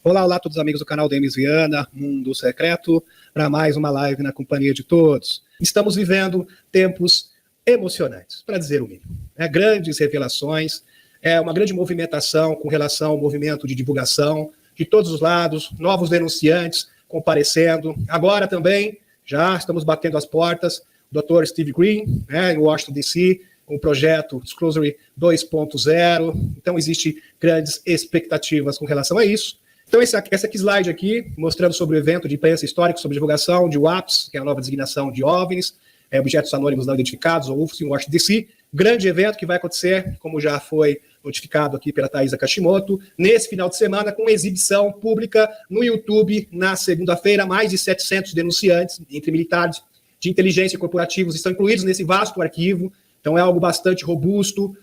Olá, olá a todos os amigos do canal Denis Viana, Mundo Secreto, para mais uma live na companhia de todos. Estamos vivendo tempos emocionantes, para dizer o mínimo. Grandes revelações, uma grande movimentação com relação ao movimento de divulgação de todos os lados, novos denunciantes comparecendo. Agora também já estamos batendo as portas, o Dr. Steve Green, em Washington, D.C., com o projeto Disclosure 2.0. Então, existem grandes expectativas com relação a isso. Então, essa aqui slide aqui, mostrando sobre o evento de imprensa histórico sobre divulgação de WAPs, que é a nova designação de OVNIs, objetos anônimos não identificados, ou UFOs, em Washington, D.C. Grande evento que vai acontecer, como já foi notificado aqui pela Thaisa Kashimoto, nesse final de semana, com exibição pública no YouTube, na segunda-feira. Mais de 700 denunciantes, entre militares de inteligência corporativos, estão incluídos nesse vasto arquivo. Então, é algo bastante robusto.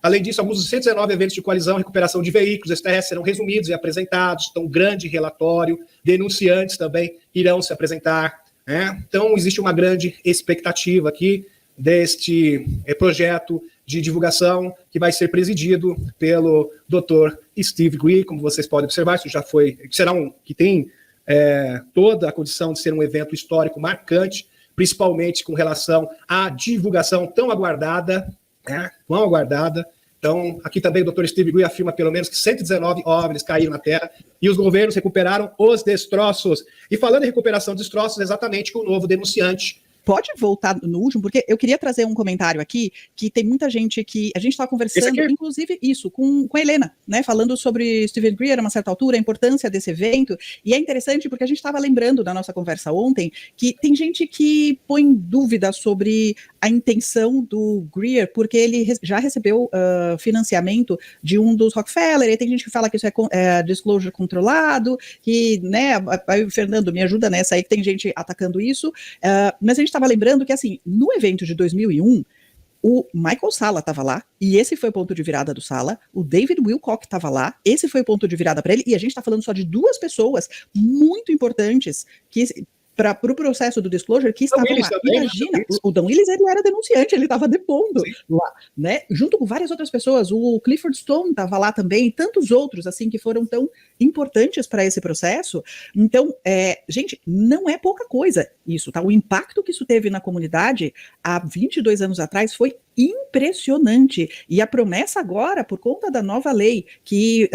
Além disso, alguns dos 119 eventos de coalizão, recuperação de veículos extraterrestres serão resumidos e apresentados. Então, um grande relatório. Denunciantes também irão se apresentar. Então, existe uma grande expectativa aqui deste projeto de divulgação que vai ser presidido pelo Dr. Steve Green. Como vocês podem observar, isso já foi, que tem toda a condição de ser um evento histórico marcante, principalmente com relação à divulgação tão aguardada, Então, aqui também o Dr. Steve Green afirma pelo menos que 119 OVNIs caíram na Terra e os governos recuperaram os destroços. E falando em recuperação de destroços, exatamente com o novo denunciante. Pode voltar no último, porque eu queria trazer um comentário aqui, que tem muita gente que... A gente estava conversando, inclusive, isso, com a Helena, né? Falando sobre Stephen Greer a uma certa altura, a importância desse evento. E é interessante porque a gente estava lembrando da nossa conversa ontem que tem gente que põe dúvida sobre a intenção do Greer, porque ele já recebeu financiamento de um dos Rockefeller, e tem gente que fala que isso é disclosure controlado, que, né, aí o Fernando me ajuda nessa aí, que tem gente atacando isso, mas a gente estava lembrando que, assim, no evento de 2001, o Michael Salla estava lá, e esse foi o ponto de virada do Salla. O David Wilcock estava lá, esse foi o ponto de virada para ele, e a gente está falando só de duas pessoas muito importantes que... para o processo do disclosure que estavam lá. Também, imagina, o Dan Willis, ele era denunciante, ele estava depondo lá, né? Junto com várias outras pessoas, o Clifford Stone estava lá também, e tantos outros, assim, que foram tão importantes para esse processo. Então, gente, não é pouca coisa isso, tá? O impacto que isso teve na comunidade há 22 anos atrás foi impressionante. E a promessa agora, por conta da nova lei, que...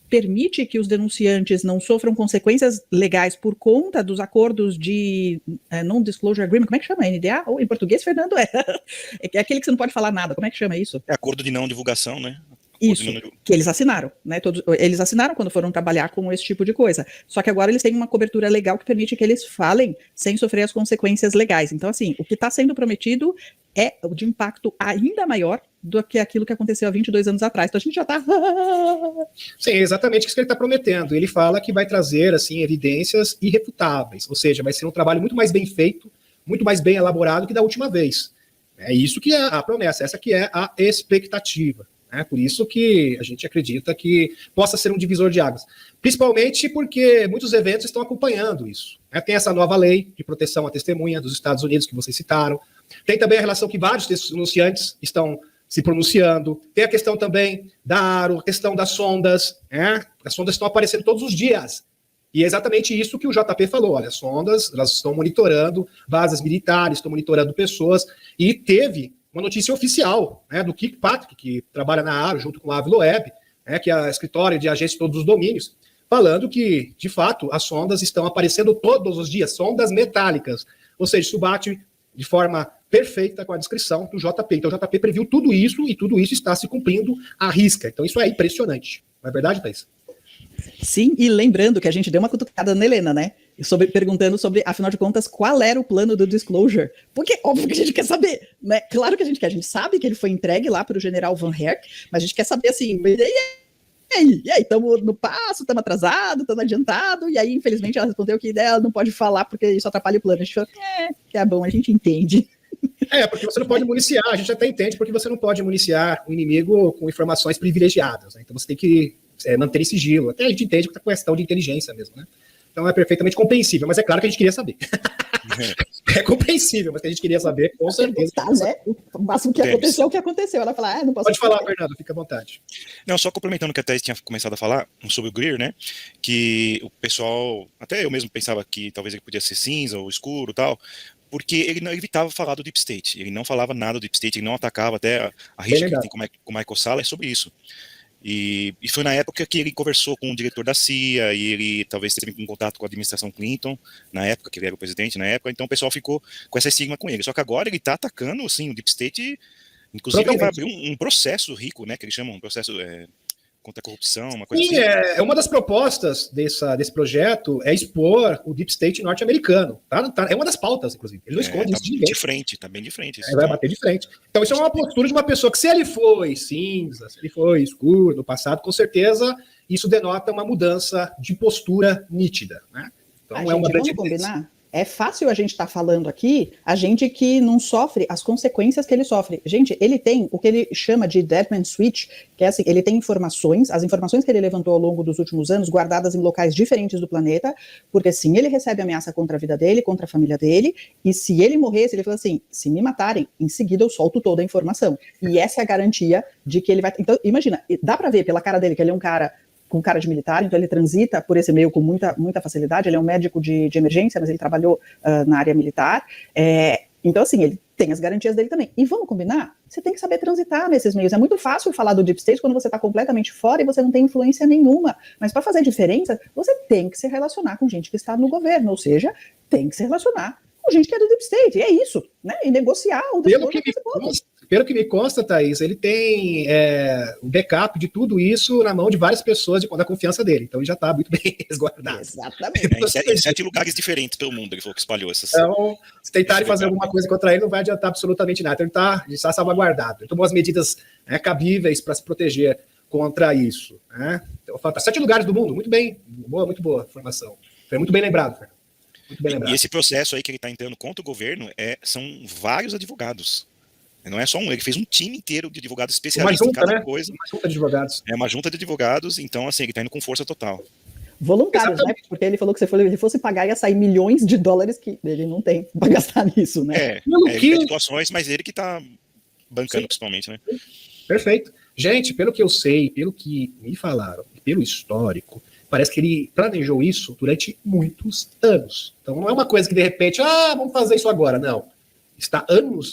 permite que os denunciantes não sofram consequências legais por conta dos acordos de Non-Disclosure Agreement. Como é que chama? NDA? Ou em português, Fernando, é aquele que você não pode falar nada. Como é que chama isso? É acordo de não divulgação, né? Isso, que eles assinaram, né? Eles assinaram quando foram trabalhar com esse tipo de coisa. Só que agora eles têm uma cobertura legal que permite que eles falem sem sofrer as consequências legais. Então, assim, o que está sendo prometido é de impacto ainda maior do que aquilo que aconteceu há 22 anos atrás. Então a gente já está... Sim, exatamente isso que ele está prometendo. Ele fala que vai trazer, assim, evidências irrefutáveis, ou seja, vai ser um trabalho muito mais bem feito, muito mais bem elaborado que da última vez. É isso que é a promessa, essa que é a expectativa. Por isso que a gente acredita que possa ser um divisor de águas. Principalmente porque muitos eventos estão acompanhando isso. Tem essa nova lei de proteção à testemunha dos Estados Unidos que vocês citaram. Tem também a relação que vários denunciantes estão se pronunciando. Tem a questão também da ARO, a questão das sondas. As sondas estão aparecendo todos os dias. E é exatamente isso que o JP falou. Olha, as sondas, elas estão monitorando bases militares, estão monitorando pessoas. E teve uma notícia oficial, do Kirkpatrick, que trabalha na ARO, junto com a Aviloeb, que é a escritório de agência de todos os domínios, falando que, de fato, as sondas estão aparecendo todos os dias, sondas metálicas. Ou seja, isso bate de forma perfeita com a descrição do JP. Então, o JP previu tudo isso e tudo isso está se cumprindo à risca. Então, isso é impressionante. Não é verdade, Thaís? Sim, e lembrando que a gente deu uma cutucada na Helena, né? Perguntando sobre, afinal de contas, qual era o plano do disclosure. Porque, óbvio que a gente quer saber, né? Claro que a gente quer. A gente sabe que ele foi entregue lá para o general Van Herk, mas a gente quer saber, assim, e aí, estamos no passo, estamos atrasados, estamos adiantados, e aí, infelizmente, ela respondeu que ela não pode falar porque isso atrapalha o plano. A gente falou, que é bom, a gente entende. Porque você não pode municiar, a gente até entende, porque você não pode municiar o inimigo com informações privilegiadas, né? Então você tem que manter em sigilo. Até a gente entende que é questão de inteligência mesmo, né? Então é perfeitamente compreensível, mas é claro que a gente queria saber. É compreensível, mas que a gente queria saber, com certeza. Tá, né? O máximo que aconteceu é o que aconteceu. Ela fala, não posso... Pode falar, Fernando, fica à vontade. Não, só complementando o que a Thais tinha começado a falar sobre o Greer, né? Que o pessoal, até eu mesmo pensava que talvez ele podia ser cinza ou escuro e tal, porque ele não evitava falar do Deep State. Ele não falava nada do Deep State, ele não atacava, até a rixa que ele tem com o Michael Salla é sobre isso. E foi na época que ele conversou com o diretor da CIA, e ele talvez teve um contato com a administração Clinton, na época, que ele era o presidente na época, então o pessoal ficou com essa estigma com ele. Só que agora ele está atacando, assim, o Deep State, inclusive ele vai abrir um processo rico, né, que eles chamam, um processo contra a corrupção, uma coisa assim. É uma das propostas desse projeto é expor o Deep State norte-americano. É uma das pautas, inclusive. Ele não esconde isso de ninguém. Tá bem de frente. Vai bater de frente. Então isso é uma postura de uma pessoa que, se ele foi cinza, se ele foi escuro no passado, com certeza isso denota uma mudança de postura nítida, né? Então é uma grande combinar. É fácil a gente estar falando aqui, a gente que não sofre as consequências que ele sofre. Gente, ele tem o que ele chama de dead man switch, que é assim, ele tem informações, as informações que ele levantou ao longo dos últimos anos, guardadas em locais diferentes do planeta, porque sim, ele recebe ameaça contra a vida dele, contra a família dele, e se ele morresse, ele falou assim, se me matarem, em seguida eu solto toda a informação. E essa é a garantia de que ele vai... Então, imagina, dá pra ver pela cara dele que ele é um cara com cara de militar, então ele transita por esse meio com muita facilidade, ele é um médico de emergência, mas ele trabalhou na área militar, então assim, ele tem as garantias dele também. E vamos combinar? Você tem que saber transitar nesses meios. É muito fácil falar do Deep State quando você está completamente fora e você não tem influência nenhuma, mas para fazer diferença, você tem que se relacionar com gente que está no governo, ou seja, tem que se relacionar com gente que é do Deep State, e é isso, né? E negociar o Pelo que me consta, Thaís, ele tem um backup de tudo isso na mão de várias pessoas da confiança dele. Então ele já está muito bem resguardado. Exatamente. Em 7 lugares diferentes pelo mundo, ele falou que espalhou essas. Então, se tentarem fazer alguma coisa contra ele, não vai adiantar absolutamente nada. Então ele está salvaguardado. Ele tomou as medidas cabíveis para se proteger contra isso. Né? Então, 7 lugares do mundo, muito bem. Muito boa informação. Foi muito bem lembrado, Fernando. Muito bem lembrado. E esse processo aí que ele está entrando contra o governo são vários advogados. Não é só um, ele fez um time inteiro de advogados especialistas em cada coisa. Uma junta de advogados. É uma junta de advogados, então assim, ele está indo com força total. Voluntários, exatamente, né? Porque ele falou que se ele fosse pagar, ia sair milhões de dólares que ele não tem para gastar nisso, né? Situações, mas ele que está bancando. Sim. Principalmente, né? Perfeito. Gente, pelo que eu sei, pelo que me falaram, pelo histórico, parece que ele planejou isso durante muitos anos. Então não é uma coisa que de repente, vamos fazer isso agora, não. Está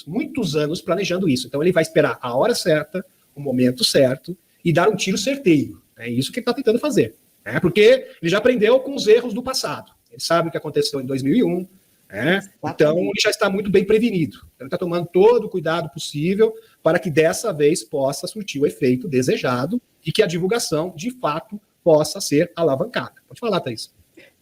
muitos anos planejando isso. Então ele vai esperar a hora certa, o momento certo e dar um tiro certeiro. É isso que ele está tentando fazer. Porque ele já aprendeu com os erros do passado. Ele sabe o que aconteceu em 2001. Então ele já está muito bem prevenido. Ele está tomando todo o cuidado possível para que dessa vez possa surtir o efeito desejado e que a divulgação, de fato, possa ser alavancada. Pode falar, Thaís.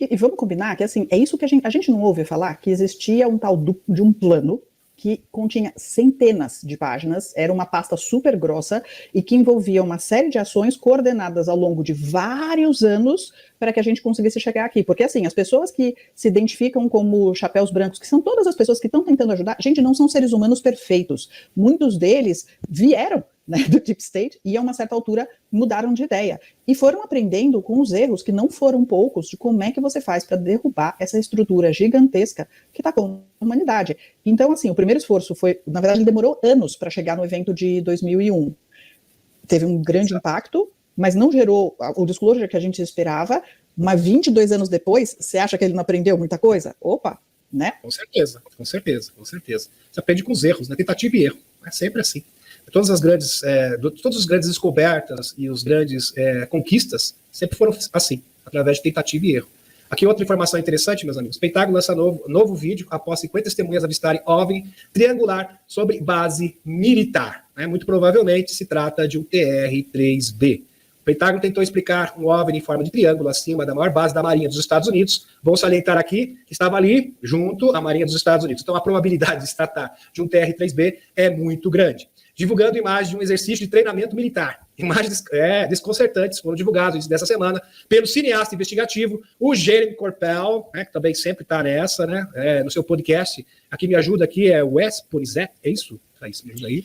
E vamos combinar que assim, é isso que a gente não ouve falar, que existia um tal de um plano que continha centenas de páginas, era uma pasta super grossa e que envolvia uma série de ações coordenadas ao longo de vários anos para que a gente conseguisse chegar aqui. Porque, assim, as pessoas que se identificam como chapéus brancos, que são todas as pessoas que estão tentando ajudar, gente, não são seres humanos perfeitos. Muitos deles vieram, né, do Deep State e, a uma certa altura, mudaram de ideia. E foram aprendendo com os erros, que não foram poucos, de como é que você faz para derrubar essa estrutura gigantesca que está com a humanidade. Então, assim, o primeiro esforço foi, na verdade, ele demorou anos para chegar no evento de 2001. Teve um grande impacto, mas não gerou o disclosure que a gente esperava, mas 22 anos depois, você acha que ele não aprendeu muita coisa? Opa, né? Com certeza. Você aprende com os erros, né? Tentativa e erro. É sempre assim. Todas as grandes descobertas e os grandes conquistas sempre foram assim, através de tentativa e erro. Aqui outra informação interessante, meus amigos. O Pentágono lança novo vídeo após 50 testemunhas avistarem OVNI triangular sobre base militar. Muito provavelmente se trata de um TR-3B. O Pentágono tentou explicar um OVNI em forma de triângulo acima da maior base da Marinha dos Estados Unidos. Vou salientar aqui que estava ali junto à Marinha dos Estados Unidos. Então a probabilidade de se tratar de um TR-3B é muito grande. Divulgando imagens de um exercício de treinamento militar. Imagens desconcertantes foram divulgadas dessa semana pelo cineasta investigativo, o Jeremy Corbell, que também sempre está nessa, no seu podcast. Aqui me ajuda aqui, é o Weaponized, é isso? Me ajuda aí.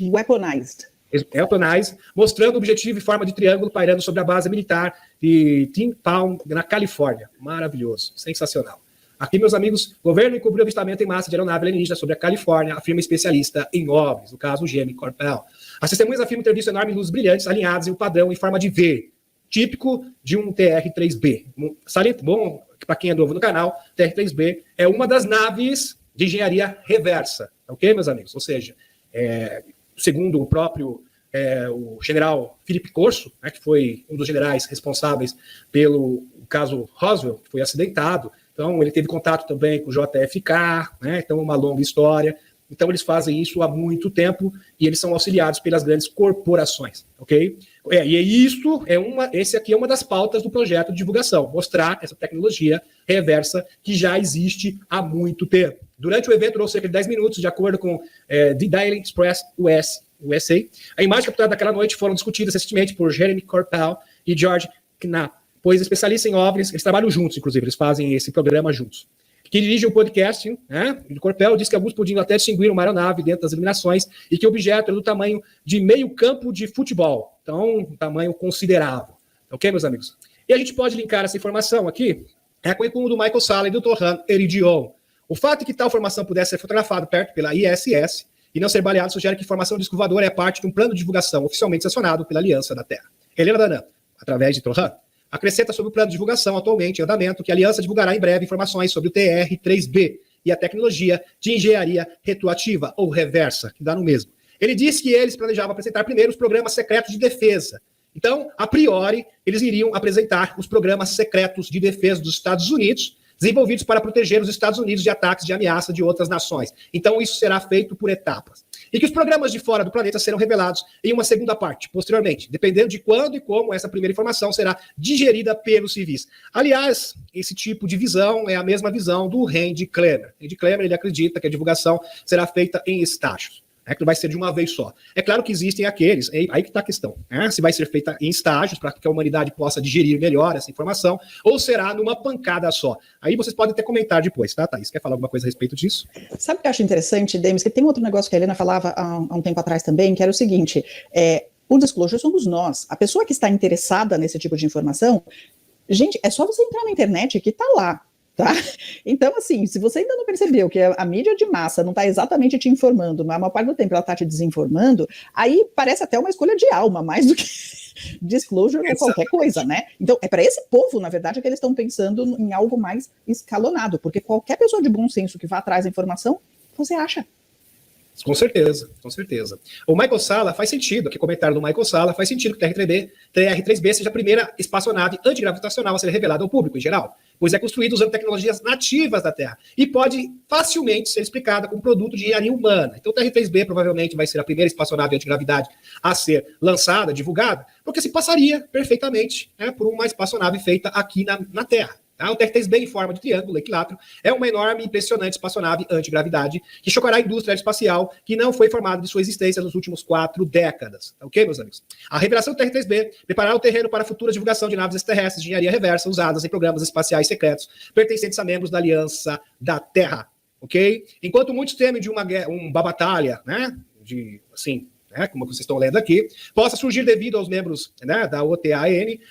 Weaponized, mostrando o objetivo em forma de triângulo pairando sobre a base militar de Tin Palm, na Califórnia. Maravilhoso, sensacional. Aqui, meus amigos, o governo encobriu avistamento em massa de aeronave alienígena sobre a Califórnia, afirma especialista em OVNIs, no caso, Jamie Corbell. As testemunhas afirmam ter visto enormes luzes brilhantes alinhadas em um padrão em forma de V, típico de um TR-3B. Bom, para quem é novo no canal, TR-3B é uma das naves de engenharia reversa, ok, meus amigos? Ou seja, segundo o próprio o general Philip Corso, né, que foi um dos generais responsáveis pelo caso Roswell, que foi acidentado. Então, ele teve contato também com o JFK, né, então uma longa história. Então, eles fazem isso há muito tempo e eles são auxiliados pelas grandes corporações, ok? Esse aqui é uma das pautas do projeto de divulgação, mostrar essa tecnologia reversa que já existe há muito tempo. Durante o evento, durou cerca de 10 minutos, de acordo com The Daily Express USA. A imagem capturada daquela noite foram discutidas recentemente por Jeremy Corbell e George Knapp, pois especialistas em OVNIs, eles trabalham juntos, inclusive, eles fazem esse programa juntos. Que dirige um podcast, né? O Corbell diz que alguns podiam até distinguir uma aeronave dentro das iluminações e que o objeto era do tamanho de meio campo de futebol. Então, um tamanho considerável. Ok, meus amigos? E a gente pode linkar essa informação aqui com o currículo do Michael Salla e do Torran Eridion. O fato de que tal formação pudesse ser fotografada perto pela ISS e não ser baleado sugere que a informação do disco voador é parte de um plano de divulgação oficialmente sancionado pela Aliança da Terra. Helena Danan, através de Torran, acrescenta sobre o plano de divulgação atualmente em andamento que a Aliança divulgará em breve informações sobre o TR-3B e a tecnologia de engenharia retroativa ou reversa, que dá no mesmo. Ele disse que eles planejavam apresentar primeiro os programas secretos de defesa. Então, a priori, eles iriam apresentar os programas secretos de defesa dos Estados Unidos, desenvolvidos para proteger os Estados Unidos de ataques de ameaça de outras nações. Então, isso será feito por etapas. E que os programas de fora do planeta serão revelados em uma segunda parte, posteriormente, dependendo de quando e como essa primeira informação será digerida pelos civis. Aliás, esse tipo de visão é a mesma visão do Randy Clemer. Randy Clemer, ele acredita que a divulgação será feita em estágios. Que não vai ser de uma vez só. É claro que existem aqueles, aí que está a questão, né? Se vai ser feita em estágios para que a humanidade possa digerir melhor essa informação, ou será numa pancada só. Aí vocês podem até comentar depois, tá, Thaís? Quer falar alguma coisa a respeito disso? Sabe o que eu acho interessante, Demis? Que tem outro negócio que a Helena falava há um tempo atrás também, que era o seguinte, o disclosure somos nós. A pessoa que está interessada nesse tipo de informação, gente, é só você entrar na internet que está lá. Tá? Então, assim, se você ainda não percebeu que a mídia de massa não está exatamente te informando, mas a maior parte do tempo ela está te desinformando, aí parece até uma escolha de alma, mais do que disclosure ou qualquer coisa, né? Então, é para esse povo, na verdade, que eles estão pensando em algo mais escalonado, porque qualquer pessoa de bom senso que vá atrás da informação, você acha. Com certeza, com certeza. O Michael Salla faz sentido, aqui comentário do Michael Salla, faz sentido que o TR-3B seja a primeira espaçonave antigravitacional a ser revelada ao público em geral, pois é construído usando tecnologias nativas da Terra e pode facilmente ser explicada como produto de engenharia humana. Então o TR-3B provavelmente vai ser a primeira espaçonave antigravidade a ser lançada, divulgada, porque se passaria perfeitamente por uma espaçonave feita aqui na Terra. Tá? O TR-3B em forma de triângulo equilátero é uma enorme e impressionante espaçonave antigravidade que chocará a indústria aeroespacial que não foi informada de sua existência nos últimos 4 décadas. Ok, meus amigos? A revelação do TR-3B preparará o terreno para a futura divulgação de naves extraterrestres de engenharia reversa usadas em programas espaciais secretos pertencentes a membros da Aliança da Terra. Ok? Enquanto muitos temem de uma batalha, né? Como vocês estão lendo aqui, possa surgir devido aos membros da OTAN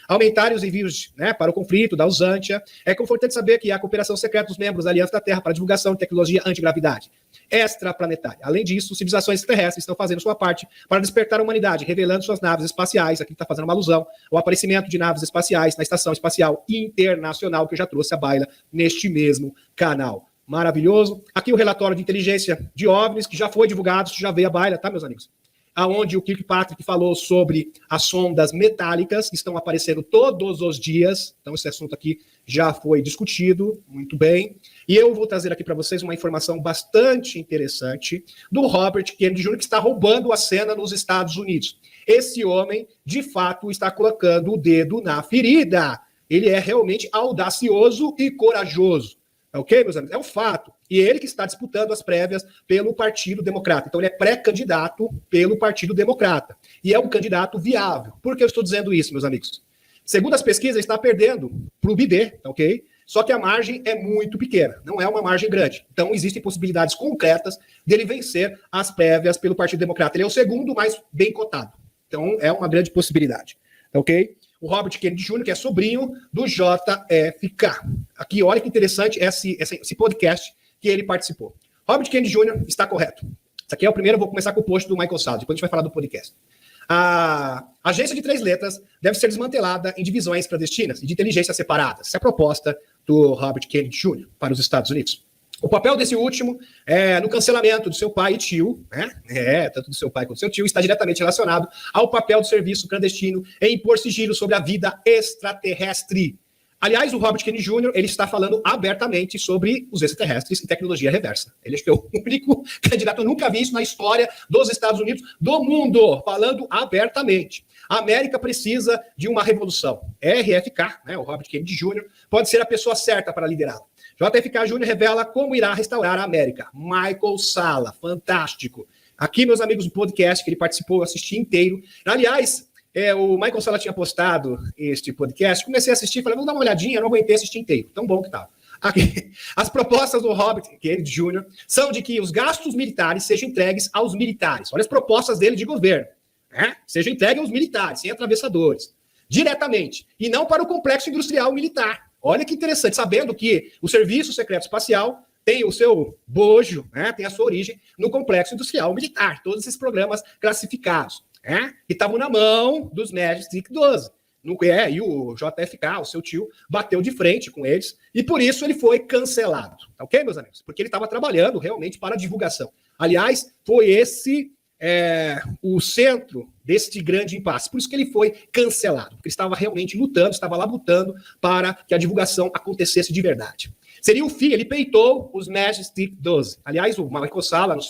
aumentarem os envios para o conflito da Usantia. É confortante saber que há cooperação secreta dos membros da Aliança da Terra para a divulgação de tecnologia antigravidade extraplanetária. Além disso, civilizações terrestres estão fazendo sua parte para despertar a humanidade, revelando suas naves espaciais. Aqui está fazendo uma alusão ao aparecimento de naves espaciais na Estação Espacial Internacional, que eu já trouxe a baila neste mesmo canal. Maravilhoso. Aqui o relatório de inteligência de OVNIs, que já foi divulgado, já veio a baila, tá, meus amigos? Aonde o Kirkpatrick falou sobre as sondas metálicas que estão aparecendo todos os dias. Então, esse assunto aqui já foi discutido, muito bem. E eu vou trazer aqui para vocês uma informação bastante interessante do Robert Kennedy Jr., que está roubando a cena nos Estados Unidos. Esse homem, de fato, está colocando o dedo na ferida. Ele é realmente audacioso e corajoso. Ok, meus amigos? É um fato. E ele que está disputando as prévias pelo Partido Democrata. Então, ele é pré-candidato pelo Partido Democrata. E é um candidato viável. Por que eu estou dizendo isso, meus amigos? Segundo as pesquisas, ele está perdendo para o Biden, ok? Só que a margem é muito pequena. Não é uma margem grande. Então, existem possibilidades concretas dele vencer as prévias pelo Partido Democrata. Ele é o segundo mais bem cotado. Então, é uma grande possibilidade. Ok? o Robert Kennedy Jr., que é sobrinho do JFK. Aqui, olha que interessante esse podcast que ele participou. Robert Kennedy Jr. está correto. Isso aqui é o primeiro, eu vou começar com o post do Michael Salla, depois a gente vai falar do podcast. A agência de 3 letras deve ser desmantelada em divisões clandestinas e de inteligência separadas. Essa é a proposta do Robert Kennedy Jr. para os Estados Unidos. O papel desse último, no cancelamento do seu pai e tio, né? Tanto do seu pai quanto do seu tio, está diretamente relacionado ao papel do serviço clandestino em impor sigilo sobre a vida extraterrestre. Aliás, o Robert Kennedy Jr., ele está falando abertamente sobre os extraterrestres e tecnologia reversa. Ele é o único candidato, eu nunca vi isso na história dos Estados Unidos, do mundo, falando abertamente. A América precisa de uma revolução. RFK, né, o Robert Kennedy Jr., pode ser a pessoa certa para liderá-la. JFK Jr. revela como irá restaurar a América. Michael Salla, fantástico. Aqui, meus amigos do podcast, que ele participou, eu assisti inteiro. Aliás, o Michael Salla tinha postado este podcast, comecei a assistir, falei, vamos dar uma olhadinha, eu não aguentei assistir inteiro, tão bom que estava. As propostas do Robert Kennedy Jr. são de que os gastos militares sejam entregues aos militares. Olha as propostas dele de governo. Sejam entregues aos militares, sem atravessadores, diretamente, e não para o complexo industrial militar. Olha que interessante, sabendo que o Serviço Secreto Espacial tem o seu bojo, tem a sua origem no complexo industrial militar, todos esses programas classificados, que estavam na mão dos Majestic 12. E o JFK, o seu tio, bateu de frente com eles, e por isso ele foi cancelado. Ok, meus amigos? Porque ele estava trabalhando realmente para a divulgação. Aliás, foi esse o centro deste grande impasse. Por isso que ele foi cancelado. Porque ele estava realmente lutando, estava lá lutando para que a divulgação acontecesse de verdade. Seria o fim, ele peitou os Majestic 12. Aliás, o Michael Salla, na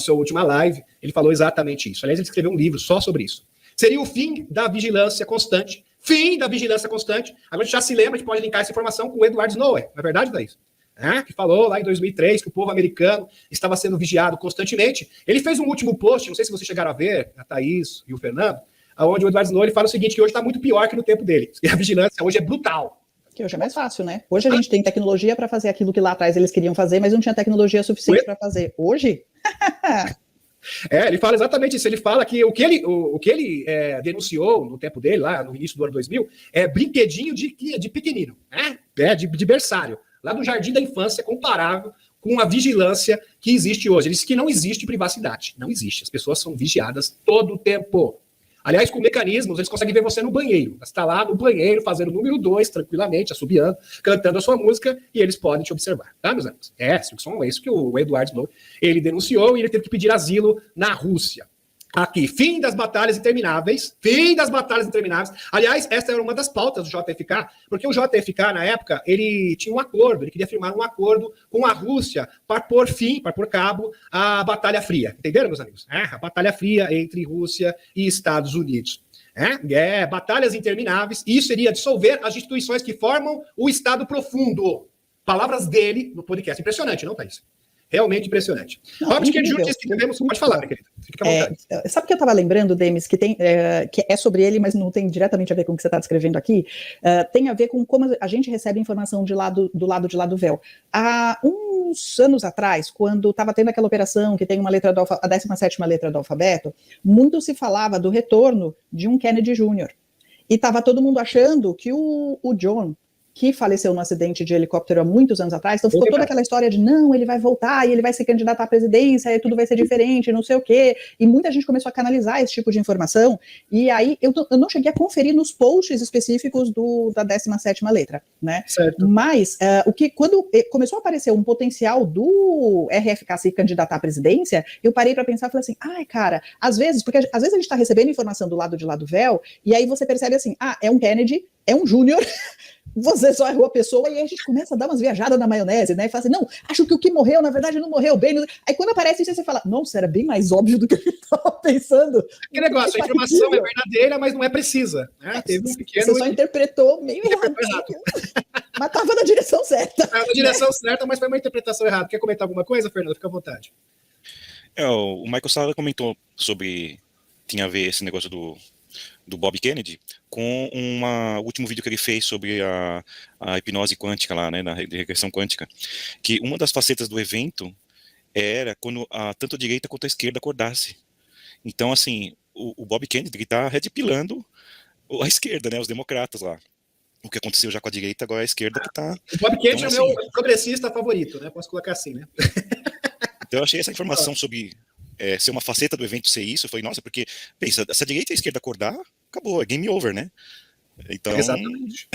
sua última live, ele falou exatamente isso. Aliás, ele escreveu um livro só sobre isso. Seria o fim da vigilância constante. Fim da vigilância constante. Agora a gente já se lembra, a gente pode linkar essa informação com o Edward Snowden. Não é verdade, Thaís? Que falou lá em 2003 que o povo americano estava sendo vigiado constantemente. Ele fez um último post, não sei se vocês chegaram a ver, a Thaís e o Fernando, onde o Edward Snowden fala o seguinte, que hoje está muito pior que no tempo dele. E a vigilância hoje é brutal. Que hoje é mais fácil, né? Hoje a gente tem tecnologia para fazer aquilo que lá atrás eles queriam fazer, mas não tinha tecnologia suficiente para fazer. Hoje... Ele fala exatamente isso. Ele fala que o que ele denunciou no tempo dele, lá no início do ano 2000, é brinquedinho de pequenino, de berçário. Lá do jardim da infância, comparável com a vigilância que existe hoje. Ele disse que não existe privacidade. Não existe. As pessoas são vigiadas todo o tempo. Aliás, com mecanismos, eles conseguem ver você no banheiro. Você está lá no banheiro, fazendo o número 2, tranquilamente, assobiando, cantando a sua música, e eles podem te observar. Tá, meus amigos? É isso que o Edward Snowden, ele denunciou, e ele teve que pedir asilo na Rússia. Aqui, fim das batalhas intermináveis. Fim das batalhas intermináveis. Aliás, essa era uma das pautas do JFK, porque o JFK, na época, ele tinha um acordo, ele queria firmar um acordo com a Rússia para pôr cabo à Batalha Fria. Entenderam, meus amigos? A Batalha Fria entre Rússia e Estados Unidos. Batalhas intermináveis, e isso iria dissolver as instituições que formam o Estado Profundo. Palavras dele no podcast. Impressionante, não, Thaís? Realmente impressionante. Robert Kennedy Jr. escrevemos. Pode falar, minha querida. Fica à vontade. Sabe o que eu estava lembrando, Demis, que é sobre ele, mas não tem diretamente a ver com o que você está descrevendo aqui? Tem a ver com como a gente recebe informação do lado de lá do véu. Há uns anos atrás, quando estava tendo aquela operação que tem a 17ª letra do alfabeto, muito se falava do retorno de um Kennedy Jr. E estava todo mundo achando que o John, que faleceu num acidente de helicóptero há muitos anos atrás, então ficou toda aquela história de não, ele vai voltar e ele vai se candidatar à presidência e tudo vai ser diferente, não sei o quê, e muita gente começou a canalizar esse tipo de informação, e aí eu não cheguei a conferir nos posts específicos da 17ª letra, né? Certo. Mas quando começou a aparecer um potencial do RFK se candidatar à presidência, eu parei para pensar e falei assim, cara, às vezes a gente está recebendo informação do lado de lá do véu, e aí você percebe assim, é um Kennedy, é um Júnior, você só errou a pessoa, e aí a gente começa a dar umas viajadas na maionese, né? E fala assim, não, acho que o que morreu, na verdade, não morreu bem. Aí quando aparece isso, você fala, nossa, era bem mais óbvio do que eu estava pensando. Que negócio, a informação é verdadeira, mas não é precisa. Teve um pequeno... Você só interpretou meio errado. Mas estava na direção certa. Estava na direção certa, mas foi uma interpretação errada. Quer comentar alguma coisa, Fernando? Fica à vontade. O Michael Salla comentou sobre... Tinha a ver esse negócio do Bob Kennedy com o último vídeo que ele fez sobre a hipnose quântica lá, né, na regressão quântica, que uma das facetas do evento era quando tanto a direita quanto a esquerda acordasse. Então, assim, o Bob Kennedy está redpilando a esquerda, né, os democratas lá. O que aconteceu já com a direita, agora é a esquerda que tá... O Bob Kennedy então, é o meu progressista favorito, né? Posso colocar assim, né? Então eu achei essa informação sobre ser uma faceta do evento ser isso, eu falei, nossa, porque, pensa, se a direita e a esquerda acordar, acabou, é game over, né? Então... Exatamente.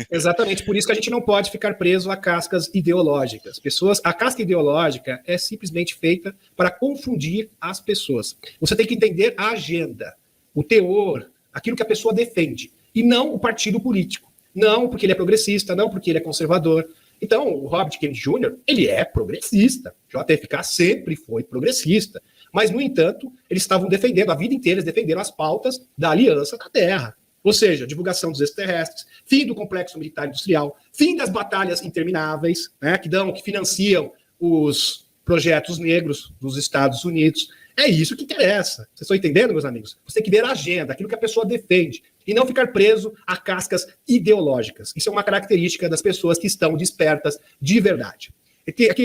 Exatamente, por isso que a gente não pode ficar preso a cascas ideológicas. A casca ideológica é simplesmente feita para confundir as pessoas. Você tem que entender a agenda, o teor, aquilo que a pessoa defende, e não o partido político. Não porque ele é progressista, não porque ele é conservador. Então, o Robert Kennedy Jr., ele é progressista. JFK sempre foi progressista. Mas, no entanto, eles estavam defendendo, a vida inteira, eles defenderam as pautas da Aliança da Terra. Ou seja, divulgação dos extraterrestres, fim do complexo militar industrial, fim das batalhas intermináveis, né, que financiam os projetos negros dos Estados Unidos. É isso que interessa. Vocês estão entendendo, meus amigos? Você tem que ver a agenda, aquilo que a pessoa defende, e não ficar preso a cascas ideológicas. Isso é uma característica das pessoas que estão despertas de verdade.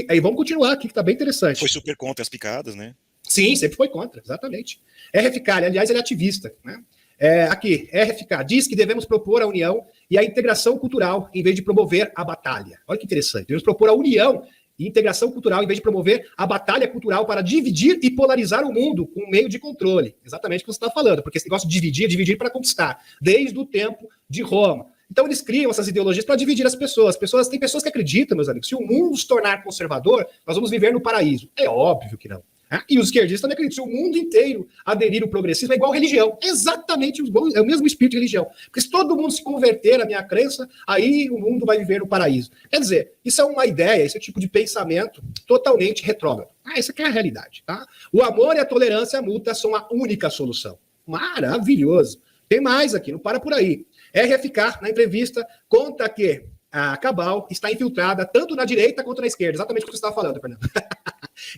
Aí vamos continuar aqui, que está bem interessante. Foi super contra as picadas, né? Sim, sempre foi contra, exatamente. RFK, aliás, ele é ativista, né? Aqui, RFK, diz que devemos propor a união e a integração cultural em vez de promover a batalha. Olha que interessante. Devemos propor a união e integração cultural em vez de promover a batalha cultural para dividir e polarizar o mundo com um meio de controle. Exatamente o que você está falando, porque esse negócio de dividir para conquistar, desde o tempo de Roma. Então eles criam essas ideologias para dividir as pessoas. Tem pessoas que acreditam, meus amigos, se o mundo se tornar conservador, nós vamos viver no paraíso. É óbvio que não. E os esquerdistas também acreditam, se o mundo inteiro aderir ao progressismo, é igual religião. Exatamente, é o mesmo espírito de religião. Porque se todo mundo se converter à minha crença, aí o mundo vai viver no paraíso. Quer dizer, isso é uma ideia, esse é um tipo de pensamento totalmente retrógrado. Essa aqui é a realidade. Tá? O amor e a tolerância mútua são a única solução. Maravilhoso. Tem mais aqui, não para por aí. RFK, na entrevista, conta que a Cabal está infiltrada tanto na direita quanto na esquerda. Exatamente o que você estava falando, Fernando.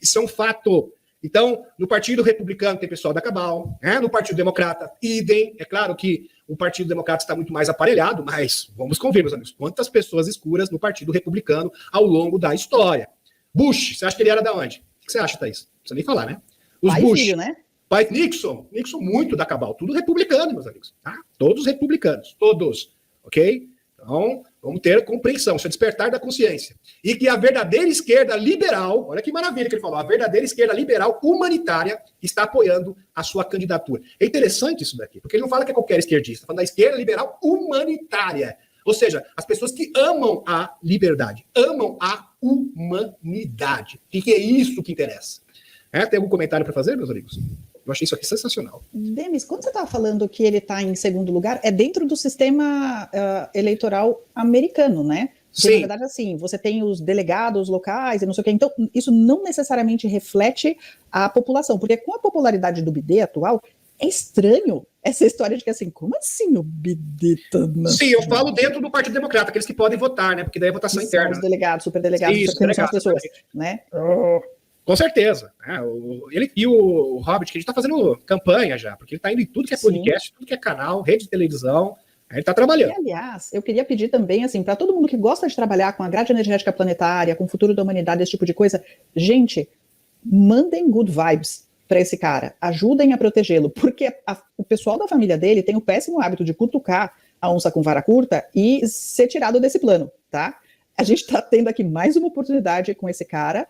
Isso é um fato. Então, no Partido Republicano tem pessoal da Cabal, né? No Partido Democrata, idem. É claro que o Partido Democrata está muito mais aparelhado, mas vamos convir, meus amigos, quantas pessoas escuras no Partido Republicano ao longo da história. Bush, você acha que ele era da onde? O que você acha, Thaís? Não precisa nem falar, né? Os Bush, filho, né? Pai Nixon muito da Cabal, tudo republicano, meus amigos. Tá? Todos republicanos, todos, ok? Então, vamos ter compreensão, isso é despertar da consciência. E que a verdadeira esquerda liberal, olha que maravilha que ele falou, a verdadeira esquerda liberal humanitária está apoiando a sua candidatura. É interessante isso daqui, porque ele não fala que é qualquer esquerdista, está falando da esquerda liberal humanitária. Ou seja, as pessoas que amam a liberdade, amam a humanidade. E que é isso que interessa. Tem algum comentário para fazer, meus amigos? Eu achei isso aqui sensacional. Demis, quando você estava falando que ele está em segundo lugar, é dentro do sistema eleitoral americano, né? Porque, sim. Na verdade, assim, você tem os delegados locais e não sei o quê. Então, isso não necessariamente reflete a população, porque com a popularidade do BD atual, é estranho essa história de que, assim, como assim o BD tá... Sim, eu falo dentro do Partido Democrata, aqueles que podem votar, né? Porque daí é votação interna. São os delegados, superdelegados, isso, que não são as pessoas, né? Com certeza. Ele e o Robert, que a gente está fazendo campanha já, porque ele está indo em tudo que é podcast, Sim. tudo que é canal, rede de televisão, ele está trabalhando. E, aliás, eu queria pedir também, assim, para todo mundo que gosta de trabalhar com a grade energética planetária, com o futuro da humanidade, esse tipo de coisa, gente, mandem good vibes para esse cara, ajudem a protegê-lo, porque o pessoal da família dele tem o péssimo hábito de cutucar a onça com vara curta e ser tirado desse plano, tá? A gente está tendo aqui mais uma oportunidade com esse cara.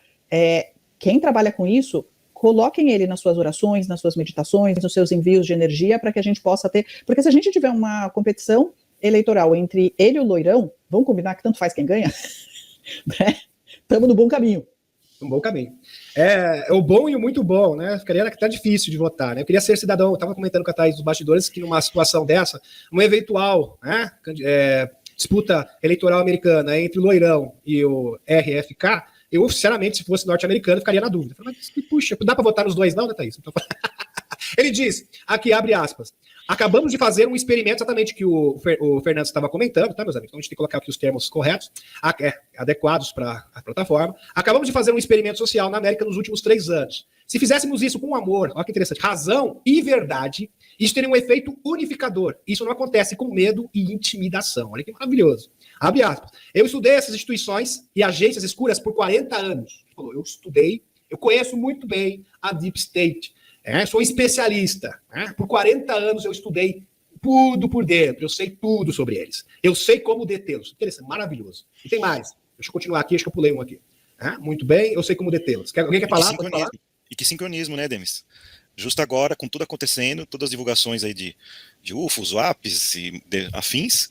Quem trabalha com isso, coloquem ele nas suas orações, nas suas meditações, nos seus envios de energia, para que a gente possa ter... Porque se a gente tiver uma competição eleitoral entre ele e o loirão, vamos combinar que tanto faz quem ganha? Estamos no bom caminho. Um bom caminho. É o bom e o muito bom, né? Ficaria que tá difícil de votar, né? Eu queria ser cidadão, eu estava comentando com a Thaís dos bastidores que numa situação dessa, uma eventual, né, disputa eleitoral americana entre o loirão e o RFK, eu, sinceramente, se fosse norte-americano, ficaria na dúvida. Falei, mas, puxa, dá para votar nos dois não, né, Thaís? Ele diz, aqui, abre aspas, acabamos de fazer um experimento, exatamente que o Fernando estava comentando, tá, meus amigos? Então a gente tem que colocar aqui os termos corretos, adequados para a plataforma. Acabamos de fazer um experimento social na América nos últimos 3 anos. Se fizéssemos isso com amor, olha que interessante, razão e verdade, isso teria um efeito unificador. Isso não acontece com medo e intimidação. Olha que maravilhoso. Abre aspas. Eu estudei essas instituições e agências escuras por 40 anos. Eu conheço muito bem a Deep State. Sou especialista. Por 40 anos eu estudei tudo por dentro, eu sei tudo sobre eles. Eu sei como detê-los. Interessante, maravilhoso. E tem mais. Deixa eu continuar aqui, acho que eu pulei um aqui. Muito bem, eu sei como detê-los. Alguém quer falar? E que sincronismo, né, Demis? Justo agora, com tudo acontecendo, todas as divulgações aí de UFOs, WAPs e afins,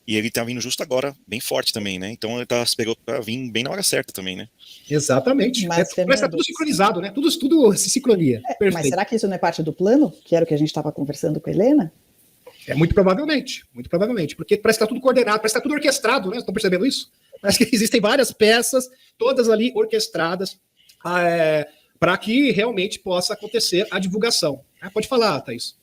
e ele tá vindo justo agora, bem forte também, né? Então ele pegou pra vir bem na hora certa também, né? Exatamente. Parece que tá tudo sincronizado, né? Tudo se sincronia. Mas será que isso não é parte do plano? Que era o que a gente estava conversando com a Helena? Muito provavelmente, porque parece que está tudo coordenado, parece que está tudo orquestrado, né? Estão percebendo isso? Parece que existem várias peças, todas ali orquestradas, para que realmente possa acontecer a divulgação. Pode falar, Thaís.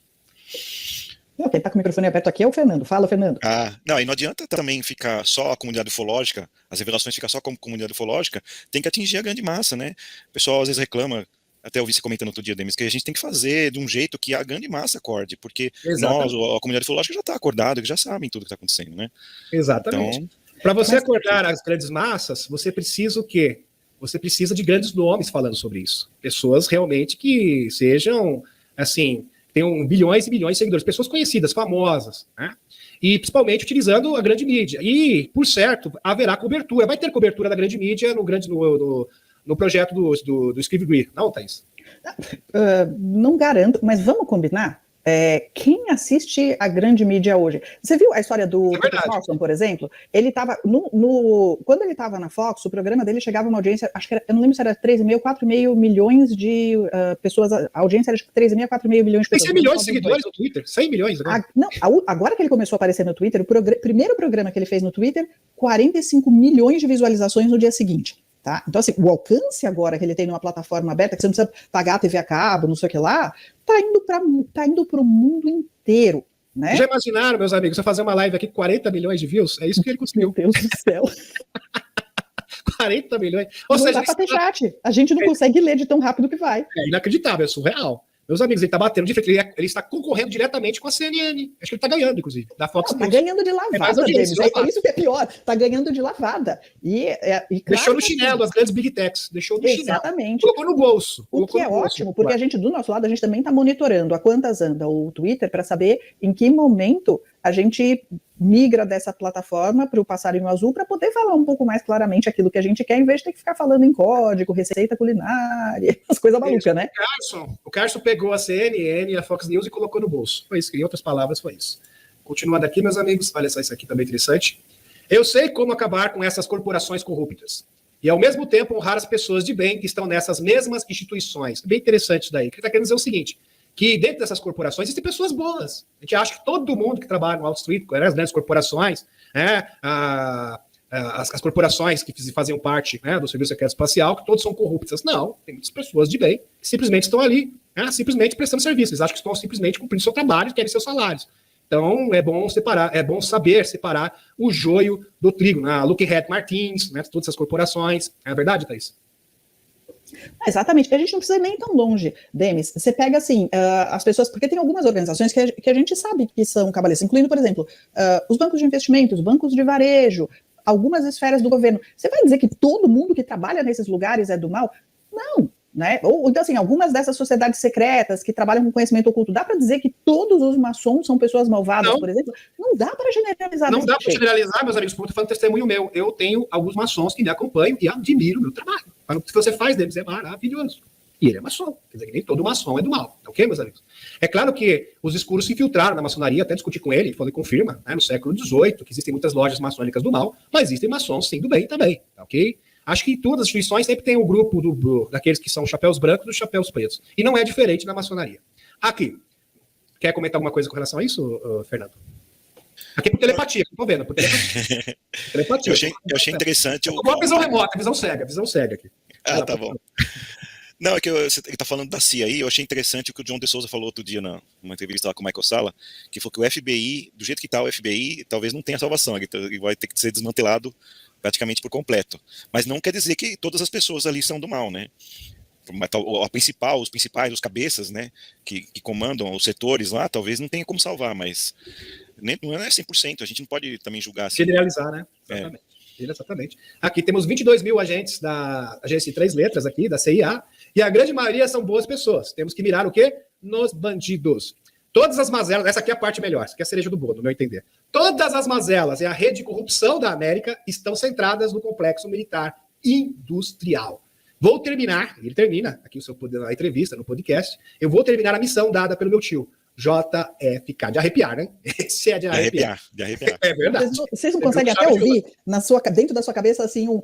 Não, quem está com o microfone aberto aqui é o Fernando. Fala, Fernando. Não, e não adianta também ficar só a comunidade ufológica, as revelações ficar só com a comunidade ufológica, tem que atingir a grande massa, né? O pessoal às vezes reclama, até eu vi você comentando outro dia, Demis, que a gente tem que fazer de um jeito que a grande massa acorde, porque nós, a comunidade ufológica já está acordada, que já sabem tudo que está acontecendo, né? Exatamente. Então, para você acordar as grandes massas, você precisa o quê? Você precisa de grandes nomes falando sobre isso. Pessoas realmente que sejam, assim, tenham bilhões e bilhões de seguidores, pessoas conhecidas, famosas, né? E principalmente utilizando a grande mídia. E, por certo, haverá cobertura, vai ter cobertura da grande mídia no projeto do Steve Greer, não, Thaís? Não garanto, mas vamos combinar? Quem assiste a grande mídia hoje? Você viu a história do Peter Carlson, por exemplo? Ele estava quando ele estava na Fox, o programa dele chegava a uma audiência, acho que eu não lembro se era 3,5, 4,5 milhões de pessoas, a audiência era de 3,5, 4,5 milhões de pessoas. Tem 100 milhões de seguidores no Twitter, 100 milhões. Não, agora que ele começou a aparecer no Twitter, o primeiro programa que ele fez no Twitter, 45 milhões de visualizações no dia seguinte. Tá? Então, assim, o alcance agora que ele tem numa plataforma aberta, que você não precisa pagar a TV a cabo, não sei o que lá, tá indo para o mundo inteiro. Né? Já imaginaram, meus amigos, eu fazer uma live aqui com 40 milhões de views? É isso que ele conseguiu. Meu Deus do céu. 40 milhões. Ou seja, dá para ter chat. A gente não consegue ler de tão rápido que vai. É inacreditável, é surreal. Meus amigos, ele está batendo de frente, ele está concorrendo diretamente com a CNN. Acho que ele está ganhando, inclusive, da Fox News. Está ganhando de lavada, é isso que é pior. Está ganhando de lavada. E deixou no chinelo as grandes big techs. Deixou no Exatamente. chinelo. Colocou no bolso. O que é ótimo, porque a gente, do nosso lado, a gente também está monitorando a quantas anda o Twitter para saber em que momento a gente migra dessa plataforma para o passarinho azul para poder falar um pouco mais claramente aquilo que a gente quer, em vez de ter que ficar falando em código, receita culinária, as coisas malucas, né? O Carson pegou a CNN e a Fox News e colocou no bolso. Foi isso, em outras palavras, foi isso. Continuando aqui, meus amigos, olha só, isso aqui também é interessante. Eu sei como acabar com essas corporações corruptas e, ao mesmo tempo, honrar as pessoas de bem que estão nessas mesmas instituições. Bem interessante isso daí. O que ele está querendo dizer é o seguinte, que dentro dessas corporações existem pessoas boas. A gente acha que todo mundo que trabalha no Wall Street, as grandes corporações, as corporações que faziam parte, né, do Serviço Secreto Espacial, que todos são corruptas. Não, tem muitas pessoas de bem que simplesmente estão ali, simplesmente prestando serviço. Eles acham que estão simplesmente cumprindo seu trabalho e querem seus salários. Então, é bom saber separar o joio do trigo. A Lockheed Martins, né, todas essas corporações. É verdade, Thaís? Exatamente, a gente não precisa ir nem tão longe, Demis. Você pega, assim, as pessoas, porque tem algumas organizações que a gente sabe que são cabalistas, incluindo, por exemplo, os bancos de investimentos, bancos de varejo, algumas esferas do governo. Você vai dizer que todo mundo que trabalha nesses lugares é do mal? Não. Né? Ou então, assim, algumas dessas sociedades secretas que trabalham com conhecimento oculto, dá para dizer que todos os maçons são pessoas malvadas, por exemplo? Não dá para generalizar. Não dá para generalizar, meus amigos, porque eu estou falando testemunho meu. Eu tenho alguns maçons que me acompanham e admiro o meu trabalho. O que você faz deles é maravilhoso. E ele é maçom. Quer dizer que nem todo maçom é do mal. Ok, meus amigos? É claro que os escuros se infiltraram na maçonaria, até discuti com ele, falei, confirma, né, no século XVIII, que existem muitas lojas maçônicas do mal, mas existem maçons sim do bem também, ok? Acho que em todas as instituições sempre tem um grupo daqueles que são chapéus brancos e dos chapéus pretos. E não é diferente na maçonaria. Aqui, quer comentar alguma coisa com relação a isso, Fernando? Aqui é por telepatia, estou vendo, por telepatia. Telepatia. Eu achei interessante. Uma visão remota, visão cega aqui. Tá bom. Não, é que ele está falando da CIA aí, eu achei interessante o que o John De Souza falou outro dia numa entrevista lá com o Michael Salla, que falou que o FBI, do jeito que está o FBI, talvez não tenha salvação, ele vai ter que ser desmantelado praticamente por completo. Mas não quer dizer que todas as pessoas ali são do mal, né? Os principais, os cabeças, né, que comandam os setores lá, talvez não tenha como salvar, mas não é 100%, a gente não pode também julgar assim. Generalizar, né? Exatamente. Aqui temos 22 mil agentes da agência de 3 letras aqui, da CIA, e a grande maioria são boas pessoas. Temos que mirar o quê? Nos bandidos. Todas as mazelas, essa aqui é a parte melhor, essa aqui é a cereja do bolo, no meu entender. Todas as mazelas e a rede de corrupção da América estão centradas no complexo militar industrial. Vou terminar, ele termina aqui na entrevista, no podcast, eu vou terminar a missão dada pelo meu tio, JFK. De arrepiar, né? Esse é de arrepiar. De arrepiar. É verdade. Vocês não conseguem até ouvir dentro da sua cabeça assim um...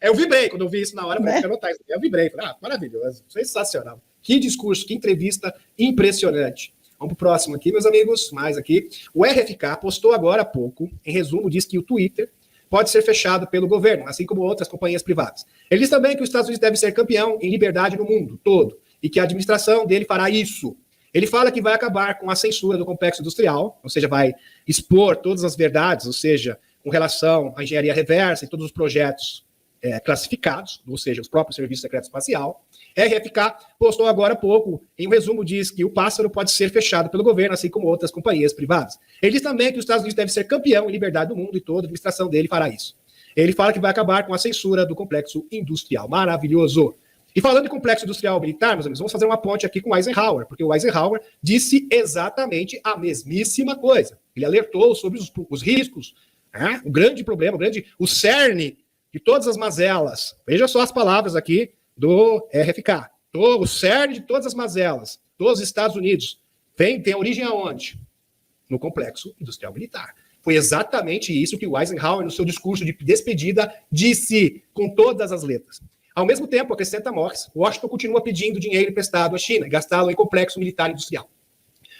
Eu vibrei, quando eu vi isso na hora, eu vou anotar isso. Eu vibrei, falei, maravilhoso, sensacional. Que discurso, que entrevista impressionante. Vamos pro próximo aqui, meus amigos, mais aqui. O RFK postou agora há pouco, em resumo, diz que o Twitter pode ser fechado pelo governo, assim como outras companhias privadas. Ele diz também que os Estados Unidos deve ser campeão em liberdade no mundo todo, e que a administração dele fará isso. Ele fala que vai acabar com a censura do complexo industrial, ou seja, vai expor todas as verdades, ou seja, com relação à engenharia reversa e todos os projetos classificados, ou seja, os próprios serviços secretos espacial. RFK postou agora há pouco, em um resumo, diz que o pássaro pode ser fechado pelo governo, assim como outras companhias privadas. Ele diz também que os Estados Unidos devem ser campeão em liberdade do mundo e toda a administração dele fará isso. Ele fala que vai acabar com a censura do complexo industrial. Maravilhoso! E falando de complexo industrial militar, meus amigos, vamos fazer uma ponte aqui com o Eisenhower, porque o Eisenhower disse exatamente a mesmíssima coisa. Ele alertou sobre os riscos, o grande problema, o cerne de todas as mazelas. Veja só as palavras aqui do RFK. O cerne de todas as mazelas dos Estados Unidos tem origem aonde? No complexo industrial militar. Foi exatamente isso que o Eisenhower, no seu discurso de despedida, disse com todas as letras. Ao mesmo tempo, acrescenta Morris, Washington continua pedindo dinheiro emprestado à China e gastá-lo em complexo militar industrial,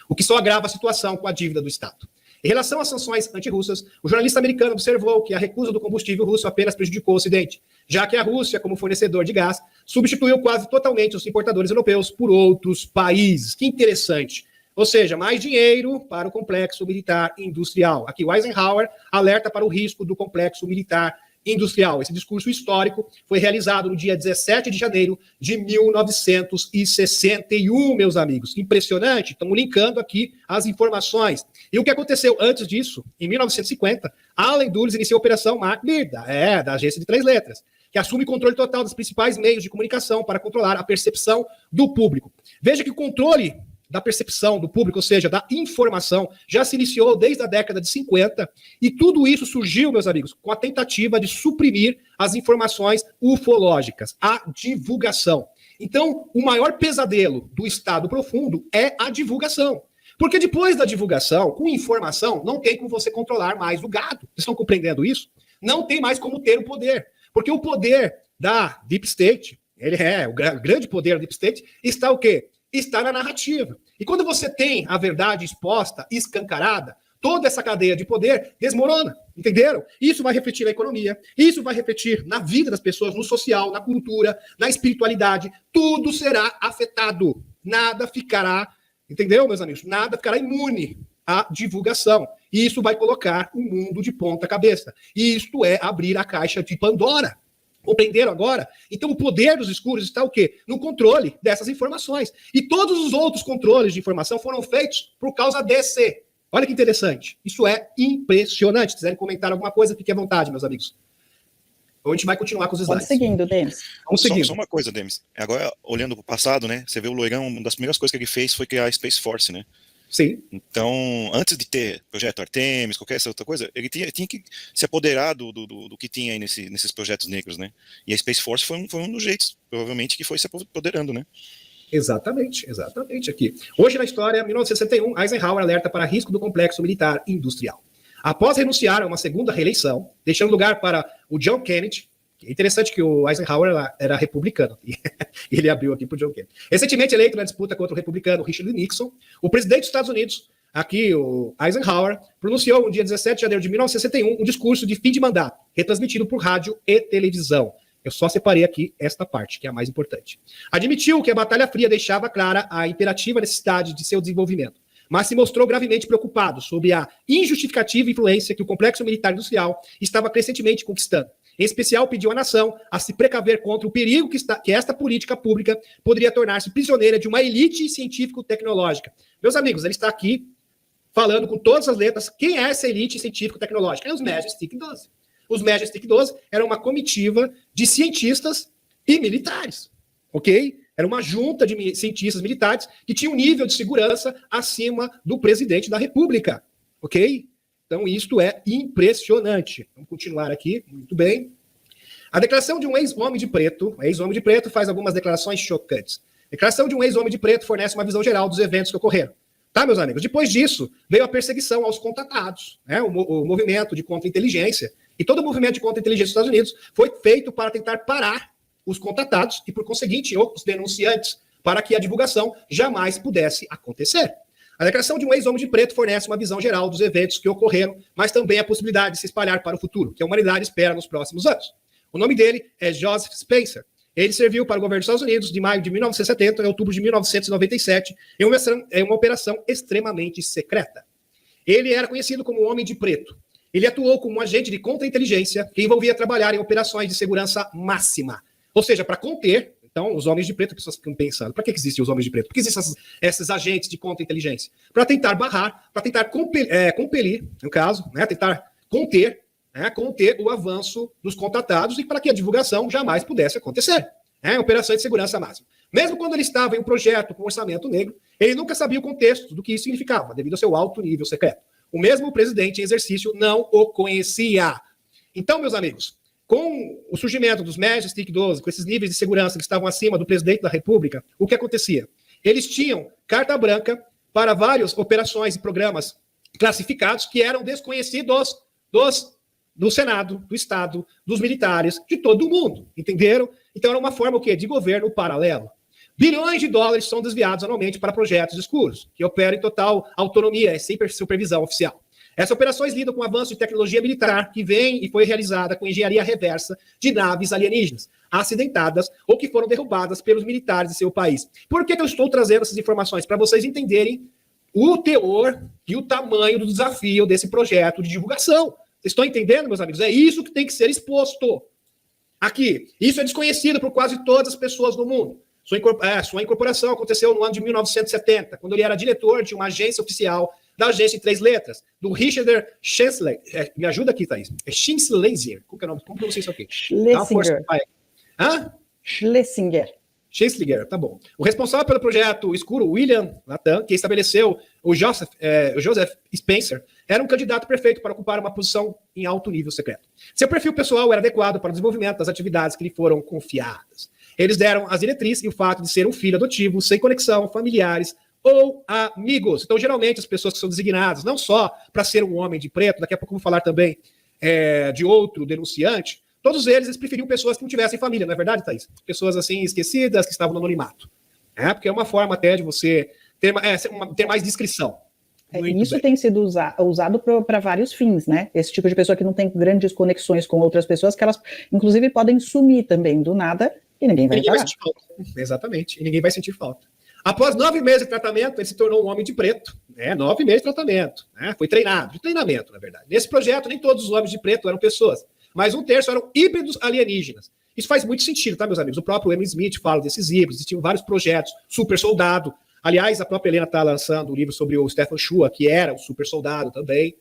o que só agrava a situação com a dívida do Estado. Em relação às sanções antirrussas, o jornalista americano observou que a recusa do combustível russo apenas prejudicou o Ocidente, já que a Rússia, como fornecedor de gás, substituiu quase totalmente os importadores europeus por outros países. Que interessante. Ou seja, mais dinheiro para o complexo militar industrial. Aqui o Eisenhower alerta para o risco do complexo militar industrial. Esse discurso histórico foi realizado no dia 17 de janeiro de 1961, meus amigos. Impressionante, estamos linkando aqui as informações. E o que aconteceu antes disso, em 1950, Allen Dulles iniciou a Operação Macbird, da agência de 3 letras, que assume controle total dos principais meios de comunicação para controlar a percepção do público. Veja que o controle da percepção do público, ou seja, da informação, já se iniciou desde a década de 50, e tudo isso surgiu, meus amigos, com a tentativa de suprimir as informações ufológicas, a divulgação. Então, o maior pesadelo do Estado profundo é a divulgação. Porque depois da divulgação, com informação, não tem como você controlar mais o gado. Vocês estão compreendendo isso? Não tem mais como ter o poder. Porque o poder da Deep State, o grande poder da Deep State, está o quê? Está na narrativa. E quando você tem a verdade exposta, escancarada, toda essa cadeia de poder desmorona, entenderam? Isso vai refletir na economia, isso vai refletir na vida das pessoas, no social, na cultura, na espiritualidade, tudo será afetado, nada ficará, entendeu, meus amigos? Nada ficará imune à divulgação. E isso vai colocar o mundo de ponta cabeça. E isto é abrir a caixa de Pandora. Compreenderam agora? Então o poder dos escuros está o quê? No controle dessas informações. E todos os outros controles de informação foram feitos por causa desse. Olha que interessante. Isso é impressionante. Se quiserem comentar alguma coisa, fiquem à vontade, meus amigos. Ou a gente vai continuar com os slides. Vamos seguindo, Demis. Vamos seguindo. Só uma coisa, Demis. Agora, olhando para o passado, né? Você vê o Loirão, uma das primeiras coisas que ele fez foi criar a Space Force, né? Sim. Então, antes de ter projeto Artemis, qualquer essa outra coisa, ele tinha que se apoderar do que tinha aí nesses projetos negros, né? E a Space Force foi um dos jeitos, provavelmente, que foi se apoderando, né? Exatamente aqui. Hoje na história, 1961, Eisenhower alerta para risco do complexo militar industrial. Após renunciar a uma segunda reeleição, deixando lugar para o John Kennedy. É interessante que o Eisenhower era republicano, e ele abriu aqui para o John Kennedy. Recentemente eleito na disputa contra o republicano Richard Nixon, o presidente dos Estados Unidos, aqui o Eisenhower, pronunciou no dia 17 de janeiro de 1961 um discurso de fim de mandato, retransmitido por rádio e televisão. Eu só separei aqui esta parte, que é a mais importante. Admitiu que a Batalha Fria deixava clara a imperativa necessidade de seu desenvolvimento, mas se mostrou gravemente preocupado sobre a injustificativa influência que o complexo militar industrial estava crescentemente conquistando. Em especial, pediu à nação a se precaver contra o perigo que esta política pública poderia tornar-se prisioneira de uma elite científico-tecnológica. Meus amigos, ele está aqui falando com todas as letras quem é essa elite científico-tecnológica. É os Majestic 12. Os Majestic 12 eram uma comitiva de cientistas e militares, ok? Era uma junta de cientistas militares que tinha um nível de segurança acima do presidente da República, ok? Então, isto é impressionante. Vamos continuar aqui, muito bem. A declaração de um ex-homem de preto, faz algumas declarações chocantes. A declaração de um ex-homem de preto fornece uma visão geral dos eventos que ocorreram. Tá, meus amigos? Depois disso, veio a perseguição aos contatados, né? O movimento de contra-inteligência. E todo o movimento de contra-inteligência dos Estados Unidos foi feito para tentar parar os contatados e, por conseguinte, os denunciantes, para que a divulgação jamais pudesse acontecer. A declaração de um ex-homem de preto fornece uma visão geral dos eventos que ocorreram, mas também a possibilidade de se espalhar para o futuro, que a humanidade espera nos próximos anos. O nome dele é Joseph Spencer. Ele serviu para o governo dos Estados Unidos de maio de 1970 a outubro de 1997 em uma operação extremamente secreta. Ele era conhecido como Homem de Preto. Ele atuou como um agente de contra-inteligência que envolvia trabalhar em operações de segurança máxima. Ou seja, para conter, então, os homens de preto, pessoas ficam pensando, para que existem os homens de preto? Por que existem esses agentes de contra-inteligência? Para tentar barrar, para tentar compelir, no caso, né, tentar conter o avanço dos contatados e para que a divulgação jamais pudesse acontecer. Operação de segurança máxima. Mesmo quando ele estava em um projeto com orçamento negro, ele nunca sabia o contexto do que isso significava, devido ao seu alto nível secreto. O mesmo presidente em exercício não o conhecia. Então, meus amigos, com o surgimento dos Majestic 12, com esses níveis de segurança que estavam acima do presidente da República, o que acontecia? Eles tinham carta branca para várias operações e programas classificados que eram desconhecidos do Senado, do Estado, dos militares, de todo mundo, entenderam? Então era uma forma o quê? De governo paralelo. Bilhões de dólares são desviados anualmente para projetos escuros, que operam em total autonomia, sem supervisão oficial. Essas operações lidam com o avanço de tecnologia militar que vem e foi realizada com engenharia reversa de naves alienígenas, acidentadas ou que foram derrubadas pelos militares de seu país. Por que eu estou trazendo essas informações? Para vocês entenderem o teor e o tamanho do desafio desse projeto de divulgação. Vocês estão entendendo, meus amigos? É isso que tem que ser exposto. Aqui, isso é desconhecido por quase todas as pessoas do mundo. Sua incorporação aconteceu no ano de 1970, quando ele era diretor de uma agência oficial da agência em 3 letras, do Richard Schlesinger. Me ajuda aqui, Thaís. É Schlesinger. Como que é o nome? Como pronuncia isso aqui? Schlesinger. Hã? Schlesinger, tá bom. O responsável pelo projeto escuro, William Lathan, que estabeleceu o Joseph Spencer, era um candidato perfeito para ocupar uma posição em alto nível secreto. Seu perfil pessoal era adequado para o desenvolvimento das atividades que lhe foram confiadas. Eles deram as diretrizes e o fato de ser um filho adotivo, sem conexão, familiares ou amigos. Então, geralmente, as pessoas que são designadas, não só para ser um homem de preto, daqui a pouco vamos falar também de outro denunciante, todos eles preferiam pessoas que não tivessem família, não é verdade, Thaís? Pessoas assim, esquecidas, que estavam no anonimato. Porque é uma forma até de você ter mais discrição. Isso tem sido usado para vários fins, né? Esse tipo de pessoa que não tem grandes conexões com outras pessoas, que elas, inclusive, podem sumir também do nada e ninguém vai sentir falta. Exatamente, e ninguém vai sentir falta. Após 9 meses de tratamento, ele se tornou um homem de preto. 9 meses de tratamento. Foi treinado, de treinamento, na verdade. Nesse projeto, nem todos os homens de preto eram pessoas, mas 1/3 eram híbridos alienígenas. Isso faz muito sentido, tá, meus amigos? O próprio Emily Smith fala desses híbridos, existiam vários projetos, super soldado. Aliás, a própria Helena está lançando um livro sobre o Stefan Schua, que era um super soldado também,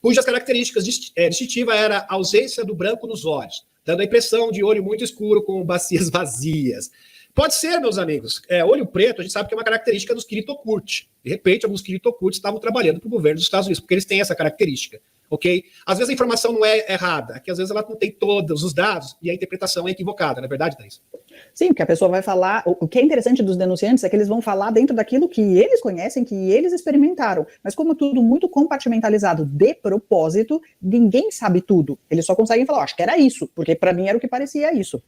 cujas características distintivas era a ausência do branco nos olhos, dando a impressão de olho muito escuro com bacias vazias. Pode ser, meus amigos, olho preto, a gente sabe que é uma característica dos Kiritokurt. De repente, alguns Kiritokurt estavam trabalhando para o governo dos Estados Unidos, porque eles têm essa característica, ok? Às vezes a informação não é errada, que às vezes ela não tem todos os dados e a interpretação é equivocada, não é verdade, Thaís? Sim, porque a pessoa vai falar, o que é interessante dos denunciantes é que eles vão falar dentro daquilo que eles conhecem, que eles experimentaram, mas como tudo muito compartimentalizado de propósito, ninguém sabe tudo, eles só conseguem falar, acho que era isso, porque para mim era o que parecia isso.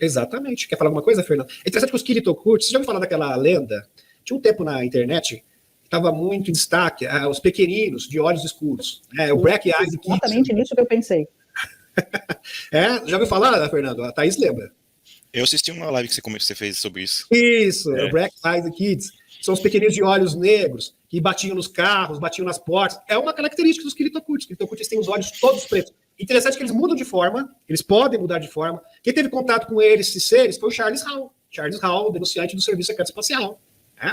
Exatamente. Quer falar alguma coisa, Fernando? É interessante que os Kiritokurt, você já ouviu falar daquela lenda? Tinha um tempo na internet que estava muito em destaque, os pequeninos de olhos escuros, o Black Eyed Kids. Exatamente nisso que eu pensei. Já ouviu falar, Fernando? A Thaís lembra. Eu assisti uma live que você fez sobre isso. Isso, o Black Eyed Kids. São os pequeninos de olhos negros que batiam nos carros, batiam nas portas. É uma característica dos Kiritokurt. Os Kiritokurt têm os olhos todos pretos. Interessante que eles mudam de forma, eles podem mudar de forma. Quem teve contato com esses seres foi o Charles Hall. Charles Hall, denunciante do Serviço Secreto Espacial.